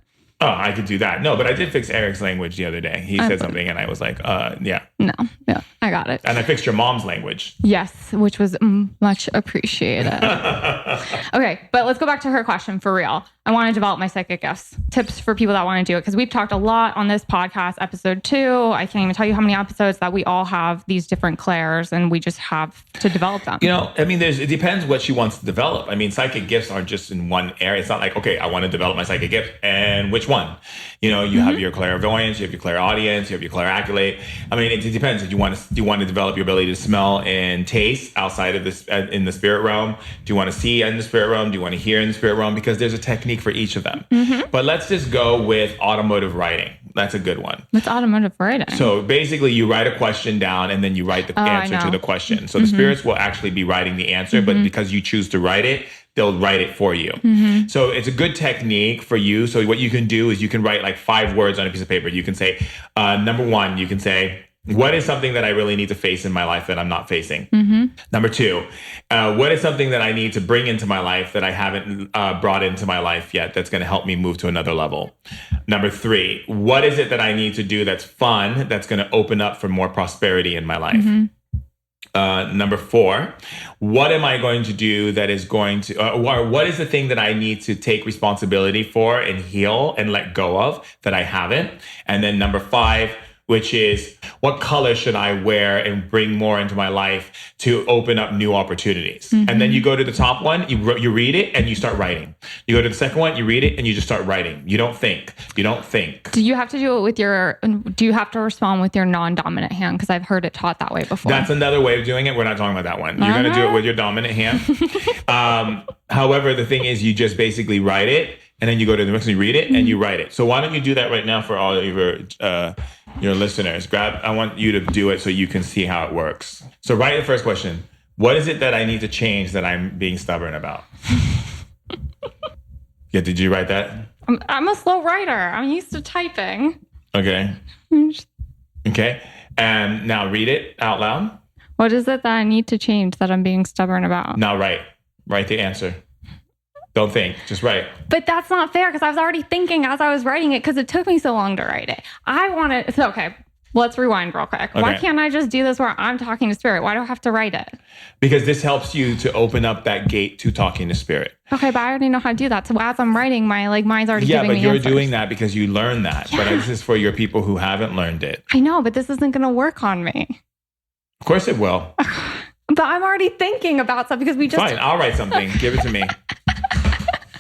Oh, I could do that. No, but I did fix Eric's language the other day. He said something and I was like, yeah. No, I got it. And I fixed your mom's language. Yes, which was much appreciated. Okay, but let's go back to her question for real. I want to develop my psychic gifts. Tips for people that want to do it. Because we've talked a lot on this podcast, episode 2. I can't even tell you how many episodes that we all have these different clairs and we just have to develop them. It depends what she wants to develop. I mean, psychic gifts aren't just in one area. It's not like, okay, I want to develop my psychic gift and which one? You have your clairvoyance, you have your clairaudience, you have your clairaculate. I mean, it depends. Do you want to develop your ability to smell and taste outside of this in the spirit realm? Do you want to see in the spirit realm? Do you want to hear in the spirit realm? Because there's a technique for each of them. But let's just go with automotive writing. That's a good one. What's automotive writing? So basically you write a question down and then you write the answer to the question. So the spirits will actually be writing the answer, but because you choose to write it, they'll write it for you. So it's a good technique for you. So what you can do is you can write like 5 words on a piece of paper. You can say, number 1, you can say, what is something that I really need to face in my life that I'm not facing? Number 2, what is something that I need to bring into my life that I haven't brought into my life yet that's going to help me move to another level? Number 3, what is it that I need to do that's fun, that's going to open up for more prosperity in my life? Number 4, what am I going to do that is going to, or what is the thing that I need to take responsibility for and heal and let go of that I haven't? And then number 5, which is what color should I wear and bring more into my life to open up new opportunities? And then you go to the top one, you read it and you start writing. You go to the second one, you read it and you just start writing. You don't think. Do you have to do it do you have to respond with your non-dominant hand? Because I've heard it taught that way before. That's another way of doing it. We're not talking about that one. You're going to do it with your dominant hand. However, the thing is you just basically write it and then you go to the next one, you read it and you write it. So why don't you do that right now for all of your listeners? I want you to do it so you can see how it works. So write the first question. What is it that I need to change that I'm being stubborn about? Yeah, did you write that? I'm a slow writer. I'm used to typing. Okay. Okay. And now read it out loud. What is it that I need to change that I'm being stubborn about? Now write. Write the answer. Don't think, just write. But that's not fair because I was already thinking as I was writing it because it took me so long to write it. Okay. Let's rewind real quick. Okay. Why can't I just do this where I'm talking to spirit? Why do I have to write it? Because this helps you to open up that gate to talking to spirit. Okay, but I already know how to do that. So as I'm writing, my mind's already giving me Yeah, but you're answers. doing that because you learned that. Yeah. But this is for your people who haven't learned it. I know, but this isn't going to work on me. Of course it will. But I'm already thinking about stuff because we just... Fine, I'll write something. Give it to me.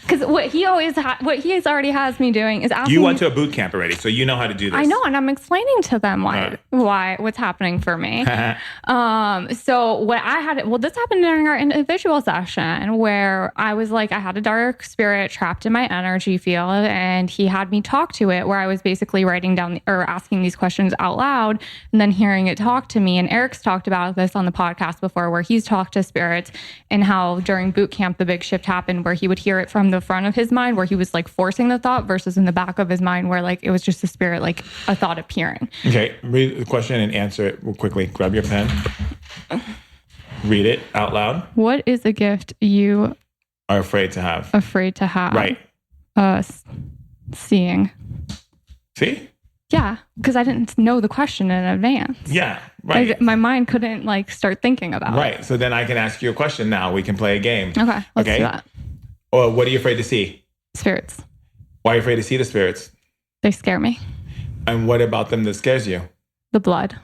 Because what he already has me doing is asking. You went to a boot camp already, so you know how to do this. I know, and I'm explaining to them what's happening for me. So what I had, this happened during our individual session where I was like, I had a dark spirit trapped in my energy field, and he had me talk to it, where I was basically writing down or asking these questions out loud, and then hearing it talk to me. And Eric's talked about this on the podcast before, where he's talked to spirits and how during boot camp the big shift happened, where he would hear it from the front of his mind, where he was like forcing the thought, versus in the back of his mind where like it was just a spirit, like a thought appearing. Okay, read the question and answer it real quickly. Grab your pen. Read it out loud. What is a gift you are afraid to have? Right. Seeing. See? Yeah, because I didn't know the question in advance. Yeah, right. My mind couldn't like start thinking about it. Right. So then I can ask you a question now. We can play a game. Okay, let's do that. Or what are you afraid to see? Spirits. Why are you afraid to see the spirits? They scare me. And what about them that scares you? The blood.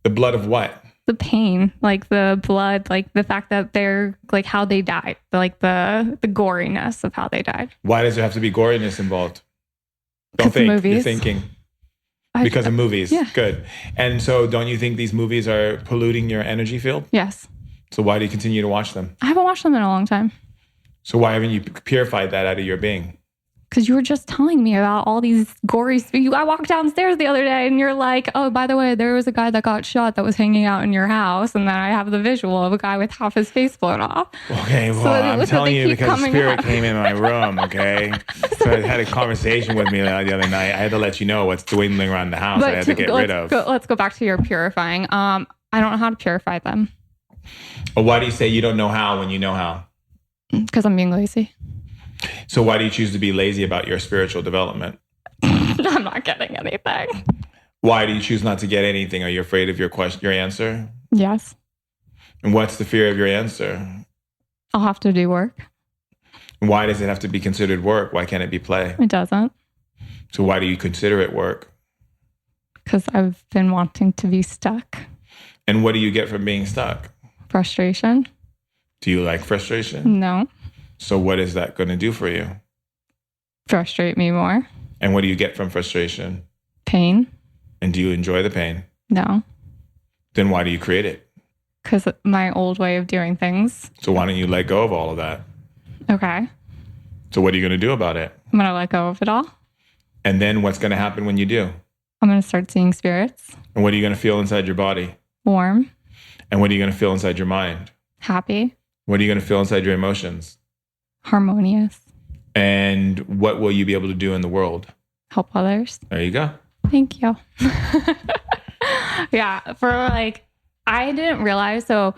The blood of what? The pain, like the blood, like the fact that they're like how they died, like the goriness of how they died. Why does there have to be goriness involved? Don't think. Movies. You're thinking. Because of movies. Yeah. Good. And so don't you think these movies are polluting your energy field? Yes. So why do you continue to watch them? I haven't watched them in a long time. So why haven't you purified that out of your being? Because you were just telling me about all these gory... I walked downstairs the other day and you're like, oh, by the way, there was a guy that got shot that was hanging out in your house. And then I have the visual of a guy with half his face blown off. Okay, well, I'm telling you because the spirit came in my room, okay? So I had a conversation with me the other night. I had to let you know what's dwindling around the house. I had to get rid of. Let's go back to your purifying. I don't know how to purify them. Well, why do you say you don't know how when you know how? Because I'm being lazy. So why do you choose to be lazy about your spiritual development? I'm not getting anything. Why do you choose not to get anything? Are you afraid of your answer? Yes. And what's the fear of your answer? I'll have to do work. Why does it have to be considered work? Why can't it be play? It doesn't. So why do you consider it work? Because I've been wanting to be stuck. And what do you get from being stuck? Frustration. Do you like frustration? No. So what is that going to do for you? Frustrate me more. And what do you get from frustration? Pain. And do you enjoy the pain? No. Then why do you create it? Because my old way of doing things. So why don't you let go of all of that? Okay. So what are you going to do about it? I'm going to let go of it all. And then what's going to happen when you do? I'm going to start seeing spirits. And what are you going to feel inside your body? Warm. And what are you going to feel inside your mind? Happy. What are you going to feel inside your emotions? Harmonious. And what will you be able to do in the world? Help others. There you go. Thank you. Yeah. I didn't realize. So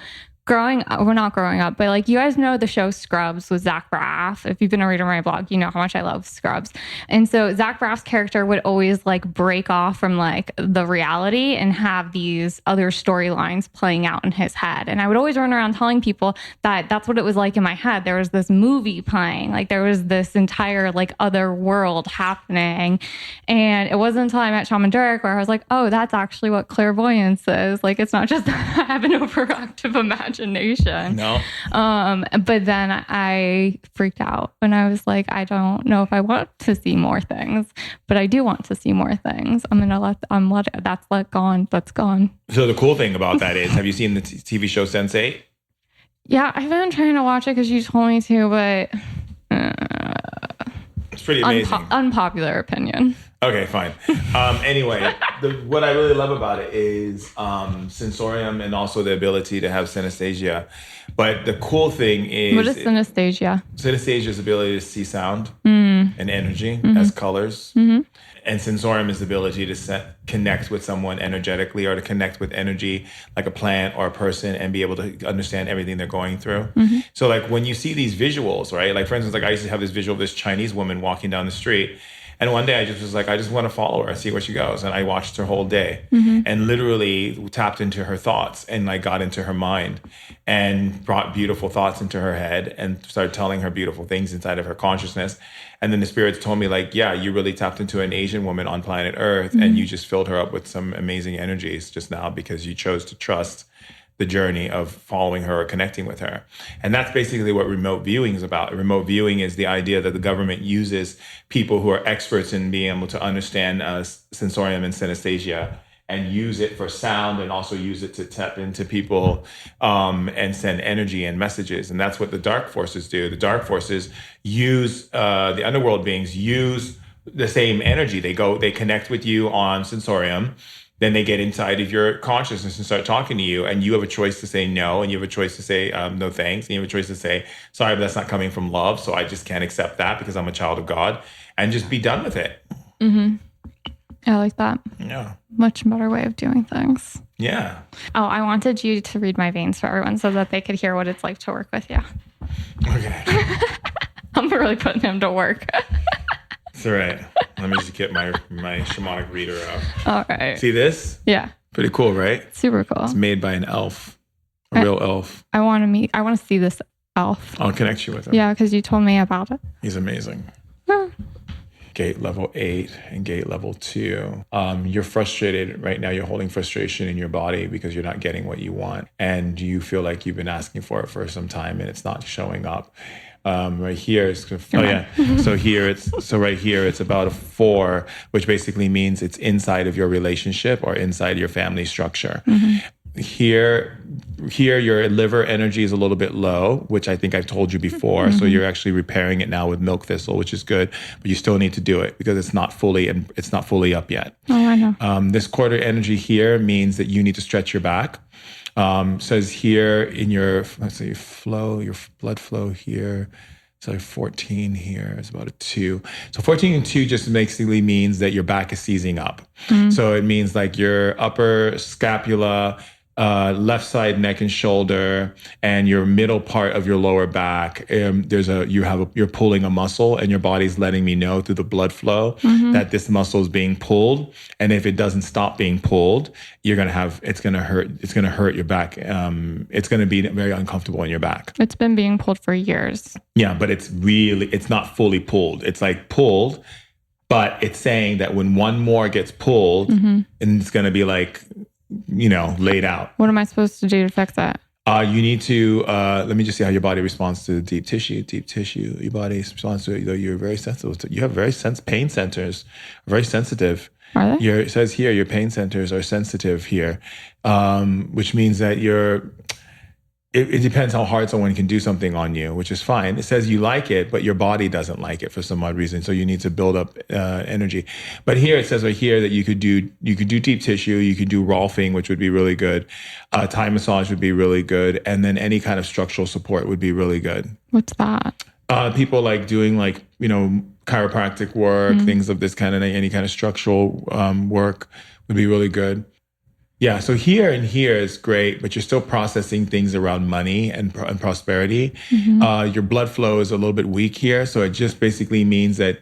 we're not growing up, but like you guys know the show Scrubs with Zach Braff. If you've been a reader of my blog, you know how much I love Scrubs. And so Zach Braff's character would always like break off from like the reality and have these other storylines playing out in his head. And I would always run around telling people that that's what it was like in my head. There was this movie playing, like there was this entire like other world happening. And it wasn't until I met Shaman Durek where I was like, oh, that's actually what clairvoyance is. Like, it's not just that I have an overactive imagination. No. But then I freaked out and I was like, I don't know if I want to see more things, but I do want to see more things. That's gone. So the cool thing about that is, have you seen the TV show Sense8? Yeah, I've been trying to watch it because you told me to, but it's pretty amazing. Unpopular opinion. Okay, fine. Anyway, what I really love about it is sensorium and also the ability to have synesthesia. But the cool thing is... What is synesthesia? Synesthesia is the ability to see sound and energy as colors. Mm-hmm. And sensorium is the ability to connect with someone energetically or to connect with energy like a plant or a person and be able to understand everything they're going through. Mm-hmm. So like when you see these visuals, right? Like for instance, like I used to have this visual of this Chinese woman walking down the street And one day I just was like, I just want to follow her and see where she goes. And I watched her whole day and literally tapped into her thoughts and like got into her mind and brought beautiful thoughts into her head and started telling her beautiful things inside of her consciousness. And then the spirits told me like, yeah, you really tapped into an Asian woman on planet Earth and you just filled her up with some amazing energies just now because you chose to trust the journey of following her or connecting with her. And that's basically what remote viewing is about. Remote viewing is the idea that the government uses people who are experts in being able to understand sensorium and synesthesia and use it for sound and also use it to tap into people and send energy and messages. And that's what the dark forces do. The dark forces use, the underworld beings use the same energy. They connect with you on sensorium. Then they get inside of your consciousness and start talking to you. And you have a choice to say no. And you have a choice to say no thanks. And you have a choice to say, sorry, but that's not coming from love. So I just can't accept that because I'm a child of God. And just be done with it. Mm-hmm. I like that. Yeah. Much better way of doing things. Yeah. Oh, I wanted you to read my veins for everyone so that they could hear what it's like to work with you. Okay. I'm really putting him to work. It's all right. Let me just get my shamanic reader out. All right. See this? Yeah. Pretty cool, right? Super cool. It's made by an elf. A real elf. I want to see this elf. I'll connect you with him. Yeah, because you told me about it. He's amazing. Yeah. Gate level 8 and gate level 2. You're frustrated right now. You're holding frustration in your body because you're not getting what you want. And you feel like you've been asking for it for some time and it's not showing up. Right here, so right here, it's about a 4, which basically means it's inside of your relationship or inside your family structure. Here, your liver energy is a little bit low, which I think I've told you before. So you're actually repairing it now with milk thistle, which is good, but you still need to do it because it's not fully up yet. Oh, I know. This quarter energy here means that you need to stretch your back. Says here in your, let's say flow, your blood flow here. So 14 here is about a 2. So 14 and 2 just basically means that your back is seizing up. So it means like your upper scapula, left side neck and shoulder, and your middle part of your lower back. You're pulling a muscle, and your body's letting me know through the blood flow that this muscle is being pulled. And if it doesn't stop being pulled, it's gonna hurt. It's gonna hurt your back. It's gonna be very uncomfortable in your back. It's been being pulled for years. Yeah, but it's not fully pulled. It's like pulled, but it's saying that when one more gets pulled, and it's gonna be like, laid out. What am I supposed to do to fix that? You need to, let me just see how your body responds to deep tissue. Deep tissue, your body responds to it. You're very sensitive. You have pain centers, very sensitive. Are they? It says here, your pain centers are sensitive here, which means that it depends how hard someone can do something on you, which is fine. It says you like it, but your body doesn't like it for some odd reason. So you need to build up energy. But here it says right here that you could do deep tissue, you could do rolfing, which would be really good. Thai massage would be really good, and then any kind of structural support would be really good. What's that? People like doing chiropractic work, things of this kind of any kind of structural work would be really good. Yeah, so here and here is great, but you're still processing things around money and prosperity. Your blood flow is a little bit weak here, so it just basically means that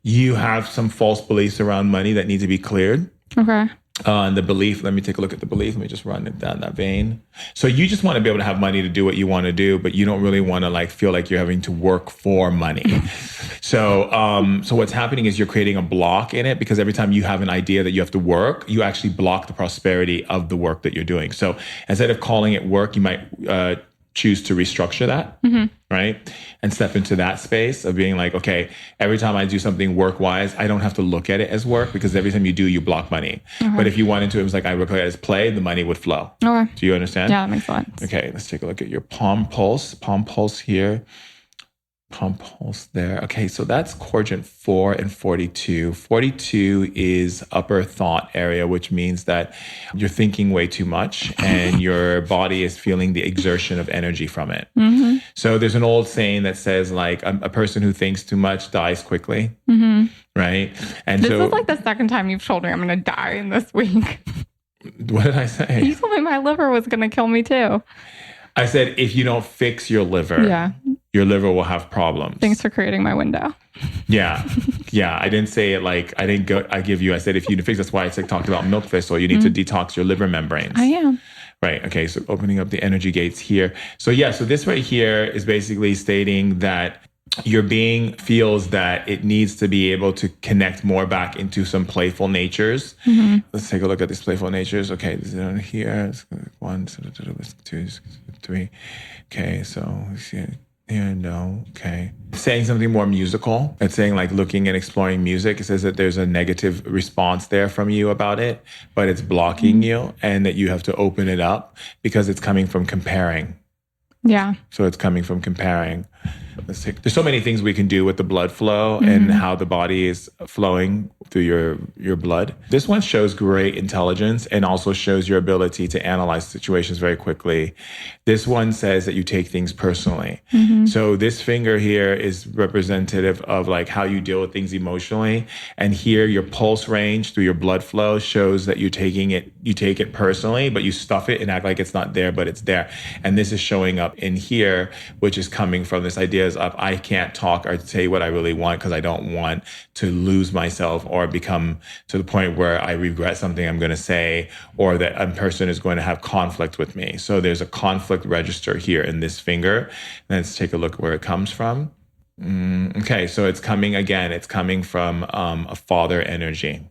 you have some false beliefs around money that need to be cleared. Okay. And the belief, let me take a look at the belief. Let me just run it down that vein. So you just want to be able to have money to do what you want to do, but you don't really want to feel like you're having to work for money. So what's happening is you're creating a block in it because every time you have an idea that you have to work, you actually block the prosperity of the work that you're doing. So instead of calling it work, you might choose to restructure that, right? And step into that space of being like, okay, every time I do something work-wise, I don't have to look at it as work because every time you do, you block money. But if you wanted to, it was like I look at it as play, the money would flow. Okay. Do you understand? Yeah, that makes sense. Okay, let's take a look at your palm pulse here. Palm pulse there. Okay, so that's quadrant 4 and 42. 42 is upper thought area, which means that you're thinking way too much and your body is feeling the exertion of energy from it. So there's an old saying that says a person who thinks too much dies quickly, right? And this is the second time you've told me I'm going to die in this week. What did I say? You told me my liver was going to kill me too. I said, if you don't fix your liver. Yeah. your liver will have problems. Thanks for creating my window. Yeah. I didn't say it like, I said, if you fix, that's why I talked about milk thistle. You need to detox your liver membranes. I am. Right. Okay. So opening up the energy gates here. So so this right here is basically stating that your being feels that it needs to be able to connect more back into some playful natures. Let's take a look at these playful natures. Okay. This is here. 1, 2, 3. Okay. So here, no. Okay. Saying something more musical. It's saying like looking and exploring music. It says that there's a negative response there from you about it, but it's blocking you and that you have to open it up because it's coming from comparing. Yeah. So it's coming from comparing. There's so many things we can do with the blood flow and how the body is flowing through your blood. This one shows great intelligence and also shows your ability to analyze situations very quickly. This one says that you take things personally. So this finger here is representative of like how you deal with things emotionally. And here your pulse range through your blood flow shows that you take it personally, but you stuff it and act like it's not there, but it's there. And this is showing up in here, which is coming from this idea of I can't talk or say what I really want because I don't want to lose myself or become to the point where I regret something I'm going to say or that a person is going to have conflict with me. So there's a conflict register here in this finger. Let's take a look where it comes from. Okay, so it's coming from a father energy.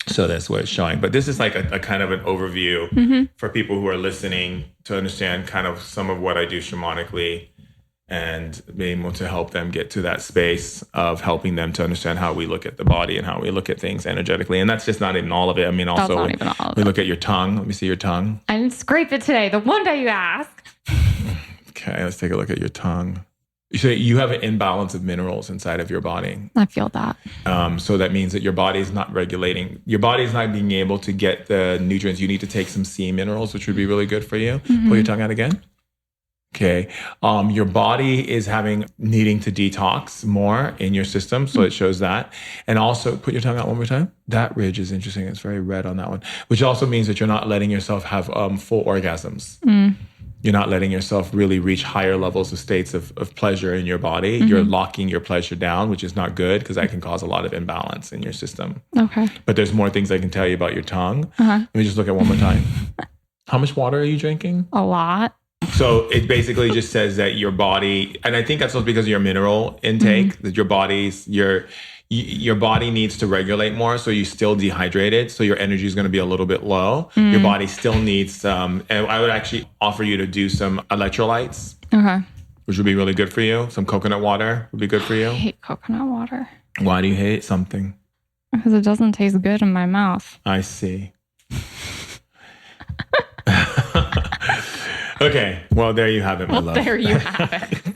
So that's what it's showing. But this is like a kind of an overview for people who are listening to understand kind of some of what I do shamanically and being able to help them get to that space of helping them to understand how we look at the body and how we look at things energetically. And that's just not even all of it. I mean, also we look at your tongue. Let me see your tongue. I didn't scrape it today. The one day you ask. Okay, let's take a look at your tongue. So you have an imbalance of minerals inside of your body. I feel that. So that means that your body is not regulating. Your body is not being able to get the nutrients. You need to take some sea minerals, which would be really good for you. Pull your tongue out again. Okay. Your body is needing to detox more in your system. So it shows that. And also put your tongue out one more time. That ridge is interesting. It's very red on that one, which also means that you're not letting yourself have full orgasms. You're not letting yourself really reach higher levels of states of pleasure in your body. You're locking your pleasure down, which is not good because that can cause a lot of imbalance in your system. Okay. But there's more things I can tell you about your tongue. Let me just look at one more time. How much water are you drinking? A lot. So it basically just says that your body, and I think that's also because of your mineral intake, that your body needs to regulate more. So you still dehydrated. So your energy is going to be a little bit low. Your body still needs some, and I would actually offer you to do some electrolytes. Okay. Which would be really good for you. Some coconut water would be good for you. I hate coconut water. Why do you hate something? Because it doesn't taste good in my mouth. I see. Okay. Well, there you have it, my love. There you have it.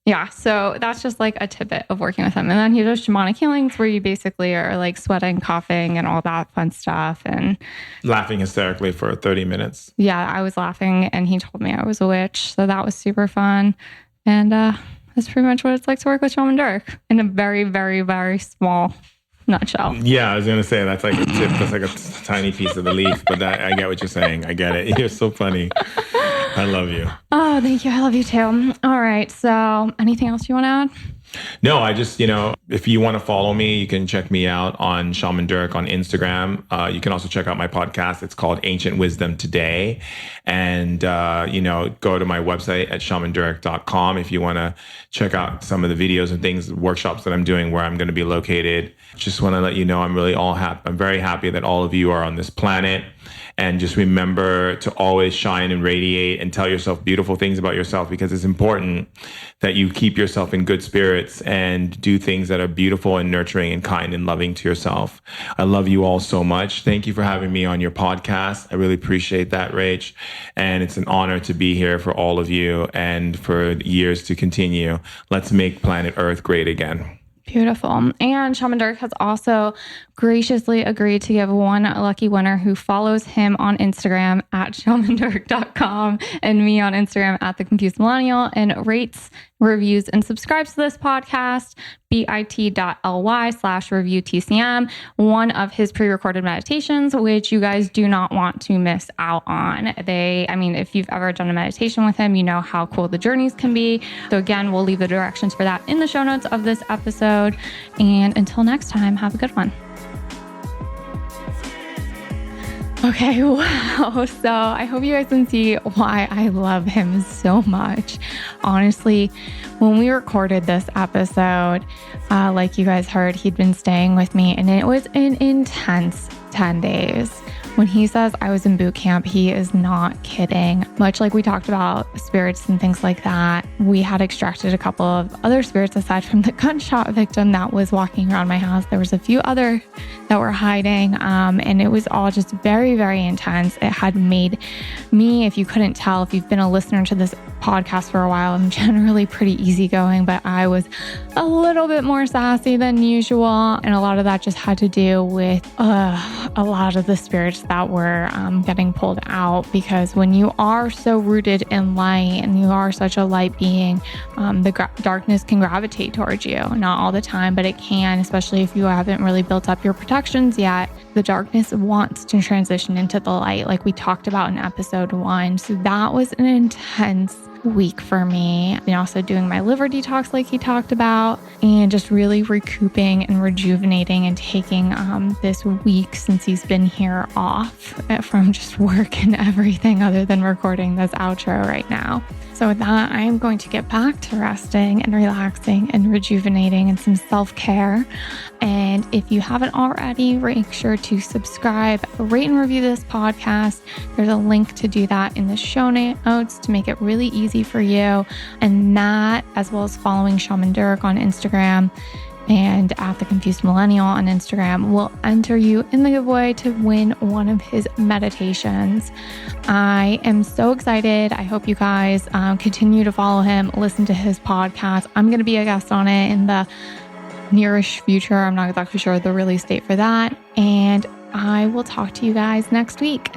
Yeah. So that's just like a tidbit of working with him. And then he does shamanic healings where you basically are like sweating, coughing, and all that fun stuff. And laughing hysterically for 30 minutes. Yeah, I was laughing and he told me I was a witch. So that was super fun. And that's pretty much what it's like to work with Shaman Durek in a very, very, very small nutshell. Yeah, I was going to say that's like a tip. That's like a tiny piece of the leaf. But I get what you're saying. I get it. You're so funny. I love you. Oh, thank you. I love you too. All right. So anything else you want to add? No, I just, if you want to follow me, you can check me out on Shaman Durek on Instagram. You can also check out my podcast. It's called Ancient Wisdom Today. And, go to my website at shamandurek.com if you want to check out some of the videos and things, workshops that I'm doing where I'm going to be located. Just want to let you know I'm very happy that all of you are on this planet. And just remember to always shine and radiate and tell yourself beautiful things about yourself, because it's important that you keep yourself in good spirits and do things that are beautiful and nurturing and kind and loving to yourself. I love you all so much. Thank you for having me on your podcast. I really appreciate that, Rach. And it's an honor to be here for all of you and for years to continue. Let's make planet Earth great again. Beautiful. And Shaman Durek has also graciously agreed to give one lucky winner who follows him on Instagram at shamandurek.com and me on Instagram at The Confused Millennial and rates, reviews, and subscribes to this podcast. bit.ly/reviewtcm, one of his pre-recorded meditations, which you guys do not want to miss out on. If you've ever done a meditation with him, you know how cool the journeys can be. So again, we'll leave the directions for that in the show notes of this episode. And until next time, have a good one. Okay, wow. So I hope you guys can see why I love him so much. Honestly, when we recorded this episode, like you guys heard, he'd been staying with me and it was an intense 10 days. When he says I was in boot camp, he is not kidding. Much like we talked about spirits and things like that, we had extracted a couple of other spirits aside from the gunshot victim that was walking around my house. There was a few other that were hiding, and it was all just very, very intense. It had made me, if you couldn't tell, if you've been a listener to this podcast for a while, I'm generally pretty easygoing, but I was a little bit more sassy than usual. And a lot of that just had to do with a lot of the spirits that were getting pulled out, because when you are so rooted in light and you are such a light being, the darkness can gravitate towards you. Not all the time, but it can, especially if you haven't really built up your protections yet. The darkness wants to transition into the light, like we talked about in episode 1. So that was an intense week for me. And also doing my liver detox like he talked about, and just really recouping and rejuvenating and taking this week since he's been here off from just work and everything other than recording this outro right now. So with that, I am going to get back to resting and relaxing and rejuvenating and some self-care. And if you haven't already, make sure to subscribe, rate and review this podcast. There's a link to do that in the show notes to make it really easy for you. And that, as well as following Shaman Durek on Instagram and at The Confused Millennial on Instagram, will enter you in the giveaway to win one of his meditations. I am so excited. I hope you guys continue to follow him, listen to his podcast. I'm going to be a guest on it in the nearish future. I'm not exactly sure the release date for that. And I will talk to you guys next week.